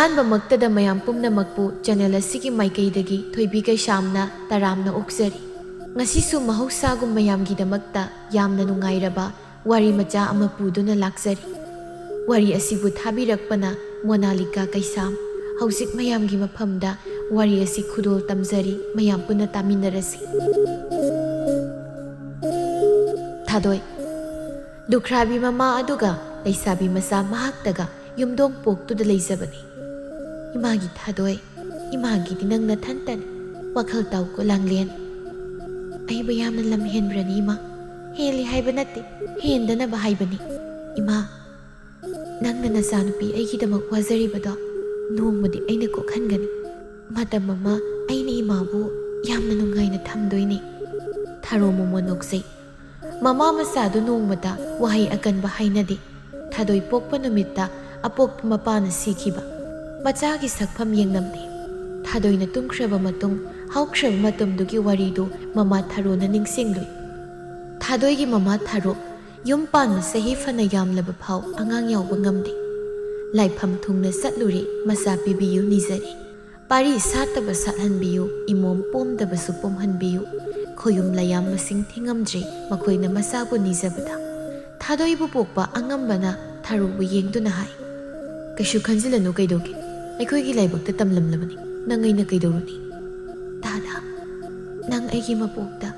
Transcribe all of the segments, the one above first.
ꯑꯍꯥꯟꯕꯃꯛꯇꯗ ꯃꯌꯥꯝ ꯄꯨꯝꯅꯃꯛꯄꯨ ꯆꯦꯅꯦꯜ ꯑꯁꯤꯒꯤ ꯃꯥꯏꯀꯩꯗꯒꯤ ꯊꯣꯏꯕꯤ ꯀꯩꯁꯥꯝꯅ ꯇꯔꯥꯝꯅ ꯑꯣꯛꯆꯔꯤ꯫ ꯉꯁꯤꯁꯨ ꯃꯍꯧꯁꯥꯒꯨꯝ ꯃꯌꯥꯝꯒꯤꯗꯃꯛꯇ ꯌꯥꯝꯅ ꯅꯨꯡꯉꯥꯏꯔꯕ ꯋꯥꯔꯤ ꯃꯆꯥ ꯑꯃ ꯄꯨꯗꯨꯅ ꯂꯥꯛꯆꯔꯤ꯫ ꯋꯥꯔꯤ ꯑꯁꯤꯕꯨ ꯊꯥꯕꯤꯔꯛꯄꯅ ꯃꯣꯅꯥꯂꯤꯀꯥ ꯀꯩꯁꯥꯝ꯫ ꯍꯧꯖꯤꯛ ꯃꯌꯥꯝꯒꯤ ꯃꯐꯝꯗ ꯋꯥꯔꯤ ꯑꯁꯤ ꯈꯨꯗꯣꯜ ꯇꯝꯖꯔꯤ, ꯃꯌꯥꯝ ꯄꯨꯟꯅ ꯇꯥꯃꯤꯟꯅꯔꯁꯤ꯫ ꯊꯥꯗꯣꯏ꯫ ꯂꯨꯈ꯭ꯔꯥꯕꯤ ꯃꯃꯥ ꯑꯗꯨꯒ ꯂꯩꯁꯥꯕꯤ ꯃꯆꯥ ꯃꯍꯥꯛꯇꯒ ꯌꯨꯝꯗꯣꯡ ꯄꯣꯛꯇꯨꯗ ꯂꯩꯖꯕꯅꯤ꯫ ꯏꯃꯥꯒꯤ ꯊꯥꯗꯣꯏ, ꯏꯃꯥꯒꯤꯗꯤ ꯅꯪ ꯅꯊꯟꯇꯅꯤ, ꯋꯥꯈꯜ ꯇꯥꯎꯀꯣ ꯂꯥꯡꯂꯦꯟ꯫ ꯑꯩꯕꯨ ꯌꯥꯝꯅ ꯂꯝ ꯍꯦꯟꯕ꯭ꯔꯅꯤ ꯏꯃꯥ? ꯍꯦꯜꯂꯤ ꯍꯥꯏꯕ ꯅꯠꯇꯦ, ꯍꯦꯟꯗꯅꯕ ꯍꯥꯏꯕꯅꯤ꯫ ꯏꯃꯥ, ꯅꯪꯅ ꯅꯆꯥꯅꯨꯄꯤ ꯑꯩꯒꯤꯗꯃꯛ ꯋꯥꯖꯔꯤꯕꯗꯣ ꯅꯣꯡꯃꯗꯤ ꯑꯩꯅ ꯀꯣꯛꯍꯟꯒꯅꯤ꯫ ꯃꯇꯝ ꯑꯃ ꯑꯩꯅ ꯏꯃꯥꯕꯨ ꯌꯥꯝꯅ ꯅꯨꯡꯉꯥꯏꯅ ꯊꯝꯗꯣꯏꯅꯤ꯫ ꯊꯥꯔꯣ ꯃꯣꯃꯣꯟ ꯅꯣꯛꯆꯩ꯫ ꯃꯃꯥ ꯃꯆꯥꯗꯨ ꯅꯣꯡꯃꯇ ꯋꯥꯍꯩ ꯑꯀꯟꯕ ꯍꯥꯏꯅꯗꯦ꯫ ꯊꯥꯗꯣꯏ ꯄꯣꯛꯄ ꯅꯨꯃꯤꯠꯇ ꯑꯄꯣꯛꯄ ꯃꯄꯥꯅ ꯁꯤꯈꯤꯕ꯫ ꯃꯆꯥꯒꯤ ꯁꯛꯐꯝ ꯌꯦꯡꯂꯝꯗꯦ꯫ ꯊꯥꯗꯣꯏꯅ ꯇꯨꯝꯈ꯭ꯔꯕ ꯃꯇꯨꯡ ꯍꯧꯈ꯭ꯔꯕ ꯃꯇꯝꯗꯨꯒꯤ ꯋꯥꯔꯤꯗꯨ ꯃꯃꯥ ꯊꯥꯔꯣꯅ ꯅꯤꯡꯁꯤꯡꯂꯨꯏ꯫ ꯊꯥꯗꯣꯏꯒꯤ ꯃꯃꯥ ꯊꯥꯔꯣ ꯌꯨꯝ ꯄꯥꯟꯕ ꯆꯍꯤ ꯐꯅ ꯌꯥꯝꯂꯕ ꯐꯥꯎ ꯑꯉꯥꯡ ꯌꯥꯎꯕ ꯉꯝꯗꯦ꯫ ꯂꯥꯏꯐꯝ ꯊꯨꯡꯅ ꯆꯠꯂꯨꯔꯦ, ꯃꯆꯥ ꯄꯤꯕꯤꯌꯨ ꯅꯤꯖꯔꯤ꯫ ꯄꯥꯔꯤ ꯁꯥꯠꯇꯕ ꯁꯥꯠꯍꯟꯕꯤꯌꯨ, ꯏꯃꯣꯝ ꯄꯣꯝꯗꯕꯁꯨ ꯄꯣꯝꯍꯟꯕꯤꯌꯨ꯫ ꯈꯣꯌꯨꯝ ꯂꯌꯥꯝ ꯃꯁꯤꯡ ꯊꯤꯉꯝꯗ꯭ꯔꯦ ꯃꯈꯣꯏꯅ ꯃꯆꯥꯕꯨ ꯅꯤꯖꯕꯗ꯫ ꯊꯥꯗꯣꯏꯕꯨ ꯄꯣꯛꯄ ꯑꯉꯝꯕꯅ ꯊꯥꯔꯣꯕꯨ ꯌꯦꯡꯗꯨꯅ ꯍꯥꯏ, ꯀꯩꯁꯨ ꯈꯟꯖꯤꯜꯂꯅꯨ ꯀꯩꯗꯧꯒꯦ, ꯑꯩꯈꯣꯏꯒꯤ ꯂꯥꯏꯕꯛꯇ ꯇꯝꯂꯝꯂꯕꯅꯤ, ꯅꯪ ꯑꯩꯅ ꯀꯩꯗꯧꯔꯨꯅꯤ? ꯗꯥꯗꯥ, ꯅꯪ ꯑꯩꯒꯤ ꯃꯄꯣꯛꯇ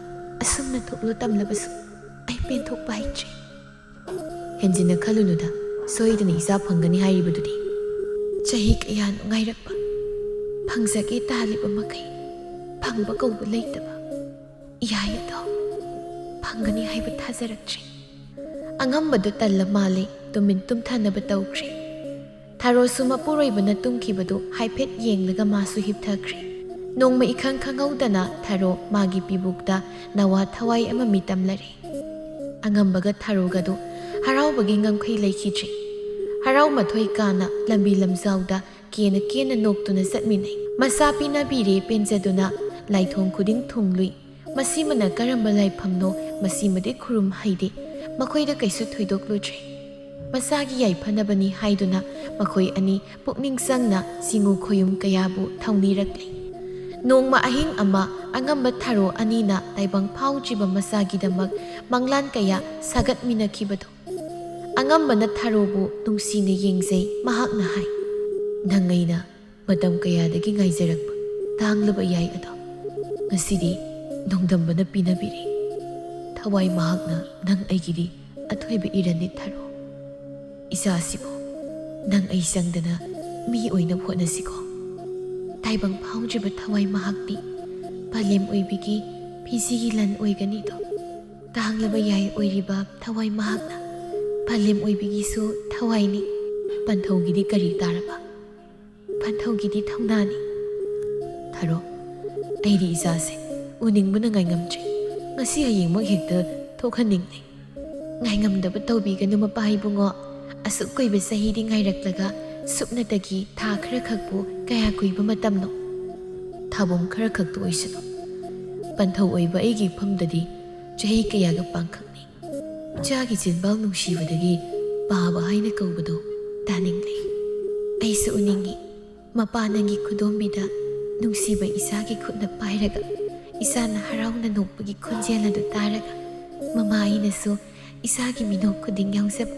ꯑꯁꯨꯝꯅ ꯊꯣꯛꯂꯨ ꯇꯝꯂꯕꯁꯨ ꯑꯩ ꯄꯦꯟꯊꯣꯛꯄ ꯍꯩꯇ꯭ꯔꯦ꯫ ꯍꯦꯟꯖꯤꯟꯅ ꯈꯜꯂꯨꯅꯨꯗ, ꯁꯣꯏꯗꯅ ꯏꯆꯥ ꯐꯪꯒꯅꯤ ꯍꯥꯏꯔꯤꯕꯗꯨꯗꯤ꯫ ꯆꯍꯤ ꯀꯌꯥꯅꯣ ꯉꯥꯏꯔꯛꯄ, ꯐꯪꯖꯒꯦ ꯇꯥꯜꯂꯤꯕ ꯃꯈꯩ ꯐꯪꯕ ꯀꯧꯕ ꯂꯩꯇꯕ ꯌꯥꯏ ꯑꯗꯣ ꯐꯪꯒꯅꯤ ꯍꯥꯏꯕ ꯊꯥꯖꯔꯛꯇ꯭ꯔꯦ꯫ ꯑꯉꯝꯕꯗꯨ ꯇꯜꯂ ꯃꯥꯜꯂꯦ, ꯇꯨꯃꯤꯟ ꯇꯨꯝꯊꯅꯕ ꯇꯧꯈ꯭ꯔꯦ꯫ ꯊꯥꯔꯣꯁꯨ ꯃꯄꯨꯔꯣꯏꯕꯅ ꯇꯨꯝꯈꯤꯕꯗꯨ ꯍꯥꯏꯐꯦꯠ ꯌꯦꯡꯂꯒ ꯃꯥꯁꯨ ꯍꯤꯞꯊꯈ꯭ꯔꯦ꯫ ꯅꯣꯡꯃ ꯏꯈꯪ ꯈꯪꯍꯧꯗꯅ ꯊꯥꯔꯣ ꯃꯥꯒꯤ ꯄꯤꯕꯨꯛꯇ ꯅꯋꯥ ꯊꯋꯥꯏ ꯑꯃ ꯃꯤꯇꯝꯂꯔꯦ꯫ ꯑꯉꯝꯕꯒ ꯊꯥꯔꯣꯒꯗꯨ ꯍꯔꯥꯎꯕꯒꯤ ꯉꯝꯈꯩ ꯂꯩꯈꯤꯗ꯭ꯔꯦ꯫ ꯍꯔꯥꯎ ꯃꯊꯣꯏ ꯀꯥꯅ ꯂꯝꯕꯤ ꯂꯝꯖꯥꯎꯗ ꯀꯦꯅ ꯀꯦꯅ ꯅꯣꯛꯇꯨꯅ ꯆꯠꯃꯤꯟꯅꯩ꯫ ꯃꯆꯥ ꯄꯤꯅꯕꯤꯔꯦ ꯄꯦꯟꯖꯗꯨꯅ ꯂꯥꯏꯊꯣꯡ ꯈꯨꯗꯤꯡ ꯊꯨꯡꯂꯨꯏ꯫ ꯃꯁꯤꯃꯅ ꯀꯔꯝꯕ ꯂꯥꯏꯐꯝꯅꯣ, ꯃꯁꯤꯃꯗꯤ ꯈꯨꯔꯨꯝ ꯍꯩꯗꯦ, ꯃꯈꯣꯏꯗ ꯀꯩꯁꯨ ꯊꯣꯏꯗꯣꯛꯂꯨꯗ꯭ꯔꯦ꯫ ꯃꯆꯥꯒꯤ ꯌꯥꯏꯐꯅꯕꯅꯤ ꯍꯥꯏꯗꯨꯅ ꯃꯈꯣꯏ ꯑꯅꯤ ꯄꯨꯛꯅꯤꯡ ꯆꯪꯅ ꯆꯤꯉꯨ ꯈꯣꯌꯨꯝ ꯀꯌꯥꯕꯨ ꯊꯧꯅꯤꯔꯛꯂꯤ꯫ ꯅꯣꯡꯃ ꯑꯍꯤꯡ ꯑꯃ ꯑꯉꯝꯕ ꯊꯥꯔꯣ ꯑꯅꯤꯅ ꯇꯥꯏꯕꯪ ꯐꯥꯎꯗ꯭ꯔꯤꯕ ꯃꯆꯥꯒꯤꯗꯃꯛ ꯃꯪꯂꯥꯟ ꯀꯌꯥ ꯁꯥꯒꯠꯃꯤꯟꯅꯈꯤꯕꯗꯣ꯫ ꯑꯉꯝꯕꯅ ꯊꯥꯔꯣꯕꯨ ꯅꯨꯡꯁꯤꯅ ꯌꯦꯡꯖꯩ, ꯃꯍꯥꯛꯅ ꯍꯥꯏ, ꯅꯪ ꯑꯩꯅ ꯃꯇꯝ ꯀꯌꯥꯗꯒꯤ ꯉꯥꯏꯖꯔꯛꯄ ꯇꯥꯡꯂꯕ ꯌꯥꯏ ꯑꯗꯣ ꯉꯁꯤꯗꯤ ꯅꯣꯡꯗꯝꯕꯅ ꯄꯤꯅꯕꯤꯔꯦ꯫ ꯊꯋꯥꯏ ꯃꯍꯥꯛꯅ ꯅꯪ ꯑꯩꯒꯤꯗꯤ ꯑꯊꯣꯏꯕ ꯏꯔꯟꯅꯤ ꯊꯥꯔꯣ꯫ ꯏꯆꯥꯁꯤꯕꯨ ꯅꯪ ꯑꯩ ꯆꯪꯗꯅ ꯃꯤ ꯑꯣꯏꯅꯕ ꯍꯣꯠꯅꯁꯤꯀꯣ꯫ ꯇꯥꯏꯕꯪ ꯐꯥꯎꯗ꯭ꯔꯤꯕ ꯊꯋꯥꯏ ꯃꯍꯥꯛꯇꯤ ꯄꯂꯦꯝ ꯑꯣꯏꯕꯤꯒꯤ ꯐꯤꯖꯤꯒꯤ ꯂꯟ ꯑꯣꯏꯒꯅꯤꯗꯣ꯫ ꯇꯥꯡꯂꯕ ꯌꯥꯏ ꯑꯣꯏꯔꯤꯕ ꯊꯋꯥꯏ ꯃꯍꯥꯛꯅ ꯄꯂꯦꯝ ꯑꯣꯏꯕꯤꯒꯤꯁꯨ ꯊꯋꯥꯏꯅꯤ꯫ ꯄꯟꯊꯧꯒꯤꯗꯤ ꯀꯔꯤ ꯇꯥꯔꯕ? ꯄꯟꯊꯧꯒꯤꯗꯤ ꯊꯧꯅꯥꯅꯤ꯫ ꯊꯥꯔꯣ, ꯑꯩꯗꯤ ꯏꯆꯥꯁꯦ ꯎꯅꯤꯡꯕꯅ ꯉꯥꯏꯉꯝꯗ꯭ꯔꯦ꯫ ꯉꯁꯤ ꯍꯌꯦꯡꯃꯛ ꯍꯦꯛꯇ ꯊꯣꯛꯍꯟꯅꯤꯡꯂꯦ꯫ ꯉꯥꯏꯉꯝꯗꯕ ꯇꯧꯕꯤꯒꯅꯨ ꯃꯄꯥ ꯏꯕꯨꯡꯉꯣ꯫ ꯑꯁꯨꯛ ꯀꯨꯏꯕ ꯆꯍꯤꯗꯤ ꯉꯥꯏꯔꯛꯂꯒ ꯁꯨꯞꯅꯇꯒꯤ ꯊꯥ ꯈꯔ ꯈꯛꯄꯨ ꯀꯌꯥ ꯀꯨꯏꯕ ꯃꯇꯝꯅꯣ? ꯊꯥꯕꯨꯡ ꯈꯔ ꯈꯛꯇ ꯑꯣꯏꯁꯅꯨ꯫ ꯄꯟꯊꯧ ꯑꯣꯏꯕ ꯑꯩꯒꯤ ꯏꯐꯝꯗꯗꯤ ꯆꯍꯤ ꯀꯌꯥꯒ ꯄꯥꯡꯈꯛꯅꯤ꯫ ꯏꯆꯥꯒꯤ ꯆꯤꯟꯕꯥꯜ ꯅꯨꯡꯁꯤꯕꯗꯒꯤ ꯄꯥꯕ ꯍꯥꯏꯅ ꯀꯧꯕꯗꯣ ꯇꯥꯅꯤꯡꯂꯦ꯫ ꯑꯩꯁꯨ ꯎꯅꯤꯡꯉꯤ ꯃꯄꯥ ꯅꯪꯒꯤ ꯈꯨꯗꯣꯝꯕꯤꯗ ꯅꯨꯡꯁꯤꯕ ꯏꯆꯥꯒꯤ ꯈꯨꯠꯅ ꯄꯥꯏꯔꯒ ꯏꯆꯥꯅ ꯍꯔꯥꯎꯅ ꯅꯣꯛꯄꯒꯤ ꯈꯣꯟꯖꯦꯜ ꯑꯗꯨ ꯇꯥꯔꯒ ꯃꯃꯥ ꯑꯩꯅꯁꯨ ꯏꯆꯥꯒꯤ ꯃꯤꯅꯣꯛ ꯈꯨꯗꯤꯡ ꯌꯥꯎꯖꯕ꯫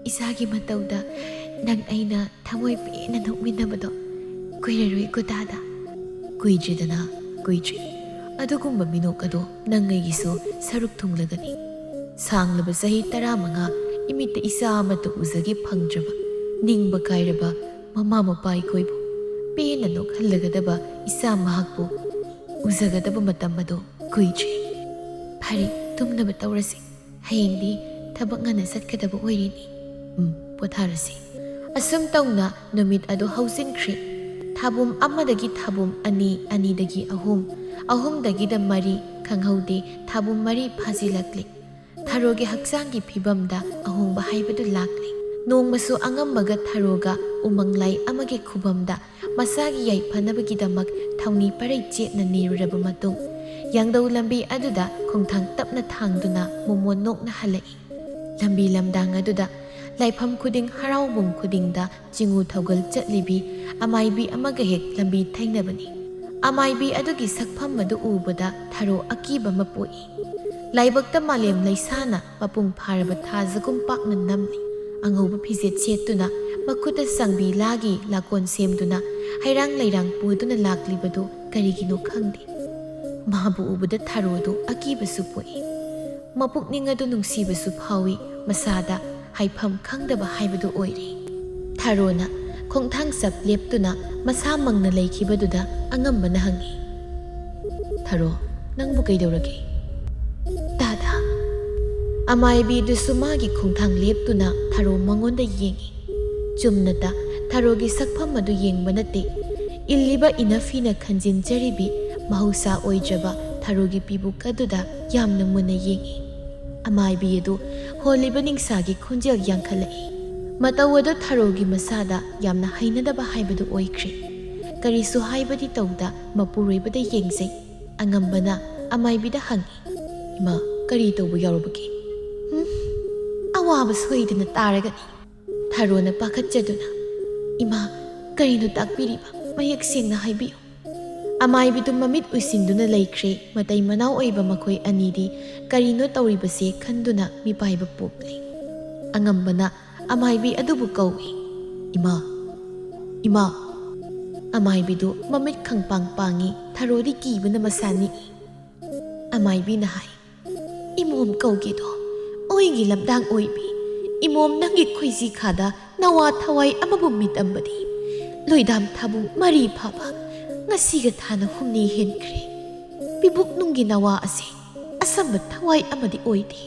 ꯏꯆꯥꯒꯤ ꯃꯇꯧꯗ ꯅꯪ ꯑꯩꯅ ꯊꯃꯣꯏ ꯄꯦꯟꯅ ꯅꯣꯛꯃꯤꯟꯅꯕꯗꯣ ꯀꯨꯏꯔꯔꯣꯏꯀꯣ ꯗꯥꯗꯥ꯫ ꯀꯨꯏꯗ꯭ꯔꯤꯗꯅ, ꯀꯨꯏꯗ꯭ꯔꯤ꯫ ꯑꯗꯨꯒꯨꯝꯕ ꯃꯤꯅꯣꯛ ꯑꯗꯣ ꯅꯪ ꯑꯩꯒꯤꯁꯨ ꯁꯔꯨꯛ ꯊꯨꯡꯂꯒꯅꯤ꯫ ꯁꯥꯡꯂꯕ ꯆꯍꯤ 15 ꯏꯃꯤꯠꯇ ꯏꯆꯥ ꯑꯃꯠꯇ ꯎꯖꯒꯦ ꯐꯪꯗ꯭ꯔꯕ ꯅꯤꯡꯕ ꯀꯥꯏꯔꯕ ꯃꯃꯥ ꯃꯄꯥ ꯑꯩꯈꯣꯏꯕꯨ ꯄꯦꯟꯅ ꯅꯣꯛꯍꯜꯂꯒꯗꯕ ꯏꯆꯥ ꯃꯍꯥꯛꯄꯨ ꯎꯖꯒꯗꯕ ꯃꯇꯝ ꯑꯗꯣ ꯀꯨꯏꯗ꯭ꯔꯤ꯫ ꯐꯔꯦ, ꯇꯨꯝꯅꯕ ꯇꯧꯔꯁꯤ꯫ ꯍꯌꯦꯡꯗꯤ ꯊꯕꯛ ꯉꯟꯅ ꯆꯠꯀꯗꯕ ꯑꯣꯏꯔꯤꯅꯤ꯫ ꯄꯣꯊꯥꯔꯁꯤ꯫ ꯑꯁꯨꯝ ꯇꯧꯅ ꯅꯨꯃꯤꯠ ꯑꯗꯨ ꯍꯧꯖꯤꯟꯈ꯭ꯔꯦ꯫ ꯊꯥꯕꯨꯝ ꯑꯃꯗꯒꯤ ꯊꯥꯕꯨꯝ ꯑꯅꯤ, ꯑꯅꯤꯗꯒꯤ ꯑꯍꯨꯝ, ꯑꯍꯨꯝꯗꯒꯤꯗ ꯃꯔꯤ, ꯈꯪꯍꯧꯗꯦ ꯊꯥꯕꯨꯝ 4 ꯐꯥꯖꯤꯜꯂꯛꯂꯤ꯫ ꯊꯥꯔꯣꯒꯤ ꯍꯛꯆꯥꯡꯒꯤ ꯐꯤꯕꯝꯗ ꯑꯍꯣꯡꯕ ꯍꯥꯏꯕꯗꯨ ꯂꯥꯛꯂꯤ꯫ ꯅꯣꯡꯃꯁꯨ ꯑꯉꯝꯕꯒ ꯊꯥꯔꯣꯒ ꯎꯃꯪ ꯂꯥꯏ ꯑꯃꯒꯤ ꯈꯨꯕꯝꯗ ꯃꯆꯥꯒꯤ ꯌꯥꯏꯐꯅꯕꯒꯤꯗꯃꯛ ꯊꯧꯅꯤ ꯄꯔꯩ ꯆꯦꯠꯅ ꯅꯤꯔꯨꯔꯕ ꯃꯇꯨꯡ ꯌꯥꯡꯗꯧ ꯂꯝꯕꯤ ꯑꯗꯨꯗ ꯈꯣꯡꯊꯥꯡ ꯇꯞꯅ ꯊꯥꯡꯗꯨꯅ ꯃꯣꯃꯣꯟ ꯅꯣꯛꯅ ꯍꯜꯂꯛꯏ꯫ ꯂꯝꯕꯤ ꯂꯝꯗꯥꯡ ꯑꯗꯨꯗ ꯂꯥꯏꯐꯝ ꯈꯨꯗꯤꯡ, ꯍꯔꯥꯎꯕꯨꯡ ꯈꯨꯗꯤꯡꯗ ꯆꯤꯉꯨ ꯊꯧꯒꯜ ꯆꯠꯂꯤꯕꯤ ꯑꯃꯥꯏꯕꯤ ꯑꯃꯒ ꯍꯦꯛ ꯂꯝꯕꯤ ꯊꯩꯅꯕꯅꯤ꯫ ꯑꯃꯥꯏꯕꯤ ꯑꯗꯨꯒꯤ ꯁꯛꯐꯝ ꯑꯗꯨ ꯎꯕꯗ ꯊꯥꯔꯣ ꯑꯀꯤꯕ ꯑꯃ ꯄꯣꯛꯏ꯫ ꯂꯥꯏꯕꯛꯇ ꯃꯥꯂꯦꯝ ꯂꯩꯁꯥꯅ ꯃꯄꯨꯡ ꯐꯥꯔꯕ ꯊꯥꯖꯒꯨꯝ ꯄꯥꯛꯅ ꯅꯝꯂꯤ꯫ ꯑꯉꯧꯕ ꯐꯤꯖꯦꯠ ꯁꯦꯠꯇꯨꯅ ꯃꯈꯨꯠꯇ ꯁꯪꯕꯤ ꯂꯥꯒꯤ ꯂꯥꯀꯣꯟ ꯁꯦꯝꯗꯨꯅ ꯍꯩꯔꯥꯡ ꯂꯩꯔꯥꯡ ꯄꯨꯗꯨꯅ ꯂꯥꯛꯂꯤꯕꯗꯨ ꯀꯔꯤꯒꯤꯅꯣ ꯈꯪꯗꯦ꯫ ꯃꯥꯕꯨ ꯎꯕꯗ ꯊꯥꯔꯣꯗꯨ ꯑꯀꯤꯕꯁꯨ ꯄꯣꯛꯏ꯫ ꯃꯄꯨꯛꯅꯤꯡ ꯑꯗꯨ ꯅꯨꯡꯁꯤꯕꯁꯨ ꯐꯥꯎꯏ, ꯃꯁꯥꯗ ꯍꯥꯏꯐꯝ ꯈꯪꯗꯕ ꯍꯥꯏꯕꯗꯨ ꯑꯣꯏꯔꯦ꯫ ꯊꯥꯔꯣꯅ ꯈꯣꯡꯊꯥꯡꯆꯞ ꯂꯦꯞꯇꯨꯅ ꯃꯁꯥ ꯃꯪꯅ ꯂꯩꯈꯤꯕꯗꯨꯗ ꯑꯉꯝꯕꯅ ꯍꯪꯉꯤ, "ꯊꯥꯔꯣ, ꯅꯪꯕꯨ ꯀꯩꯗꯧꯔꯒꯦ?" "ꯗꯥꯗꯥ." ꯑꯃꯥꯏꯕꯤꯗꯨꯁꯨ ꯃꯥꯒꯤ ꯈꯣꯡꯊꯥꯡ ꯂꯦꯞꯇꯨꯅ ꯊꯥꯔꯣ ꯃꯉꯣꯟꯗ ꯌꯦꯡꯉꯤ꯫ ꯆꯨꯝꯅꯇ ꯊꯥꯔꯣꯒꯤ ꯁꯛꯐꯝ ꯑꯗꯨ ꯌꯦꯡꯕ ꯅꯠꯇꯦ, ꯏꯜꯂꯤꯕ ꯏꯅꯐꯤꯅ ꯈꯟꯖꯤꯟꯖꯔꯤꯕꯤ ꯃꯍꯧꯁꯥ ꯑꯣꯏꯗ꯭ꯔꯕ ꯊꯥꯔꯣꯒꯤ ꯄꯤꯕꯨꯛ ꯑꯗꯨꯗ ꯌꯥꯝꯅ ꯃꯨꯟꯅ ꯌꯦꯡꯉꯤ꯫ ꯑꯃꯥꯏꯕꯤ ꯑꯗꯨ ꯍꯣꯜꯂꯤꯕ ꯅꯤꯡꯁꯥꯒꯤ ꯈꯣꯟꯖꯦꯜ ꯌꯥꯡꯈꯠꯂꯛꯏ꯫ ꯃꯇꯧ ꯑꯗꯨ ꯊꯥꯔꯣꯒꯤ ꯃꯁꯥꯗ ꯌꯥꯝꯅ ꯍꯩꯅꯗꯕ ꯍꯥꯏꯕꯗꯨ ꯑꯣꯏꯈ꯭ꯔꯦ꯫ ꯀꯔꯤꯁꯨ ꯍꯥꯏꯕꯗꯤ ꯇꯧꯗ ꯃꯄꯨꯔꯣꯏꯕꯗ ꯌꯦꯡꯖꯩ꯫ ꯑꯉꯝꯕꯅ ꯑꯃꯥꯏꯕꯤꯗ ꯍꯪꯉꯤ, "ꯏꯃꯥ, ꯀꯔꯤ ꯇꯧꯕ ꯌꯥꯎꯔꯕꯒꯦ?" "ꯑꯋꯥꯕ ꯁꯣꯏꯗꯅ ꯇꯥꯔꯒꯅꯤ." ꯊꯥꯔꯣꯅ ꯄꯥꯈꯠꯆꯗꯨꯅ, "ꯏꯃꯥ, ꯀꯔꯤꯅꯣ ꯇꯥꯛꯄꯤꯔꯤꯕ? ꯃꯌꯦꯛ ꯁꯦꯡꯅ ꯍꯥꯏꯕꯤꯌꯨ." ꯑꯃꯥꯏꯕꯤꯗꯨ ꯃꯃꯤꯠ ꯎꯏꯁꯤꯟꯗꯨꯅ ꯂꯩꯈ꯭ꯔꯦ꯫ ꯃꯇꯩ ꯃꯅꯥꯎ ꯑꯣꯏꯕ ꯃꯈꯣꯏ ꯑꯅꯤꯗꯤ ꯀꯔꯤꯅꯣ ꯇꯧꯔꯤꯕꯁꯦ ꯈꯟꯗꯨꯅ ꯃꯤꯄꯥꯏꯕ ꯄꯣꯛꯂꯤ꯫ ꯑꯉꯝꯕꯅ ꯑꯃꯥꯏꯕꯤ ꯑꯗꯨꯕꯨ ꯀꯧꯏ, "ꯏꯃꯥ, ꯏꯃꯥ." ꯑꯃꯥꯏꯕꯤꯗꯨ ꯃꯃꯤꯠ ꯈꯪꯄꯥꯡ ꯄꯥꯡꯏ꯫ ꯊꯥꯔꯣꯗꯤ ꯀꯤꯕꯅ ꯃꯁꯥ ꯅꯤꯛꯏ꯫ ꯑꯃꯥꯏꯕꯤꯅ ꯍꯥꯏ, "ꯏꯃꯣꯝ ꯀꯧꯒꯦꯗꯣ, ꯑꯣꯏꯒꯤ ꯂꯝꯗꯥꯡ ꯑꯣꯏꯕꯤ, ꯏꯃꯣꯝ ꯅꯪꯒꯤ ꯈꯣꯏꯖꯤ ꯈꯥꯗ ꯅꯋꯥ ꯊꯋꯥꯏ ꯑꯃꯕꯨ ꯃꯤꯇꯝꯕꯗꯤ ꯂꯣꯏꯗꯥꯝ ꯊꯥꯕꯨꯡ 2 ꯐꯥꯕ ꯉꯁꯤꯒ ꯊꯥꯅ 8 ꯍꯦꯟꯈ꯭ꯔꯦ꯫ ꯄꯤꯕꯨꯛ ꯅꯨꯡꯒꯤ ꯅꯋꯥ ꯑꯁꯦ ꯑꯁꯝꯕ ꯊꯋꯥꯏ ꯑꯃꯗꯤ ꯑꯣꯏꯗꯦ."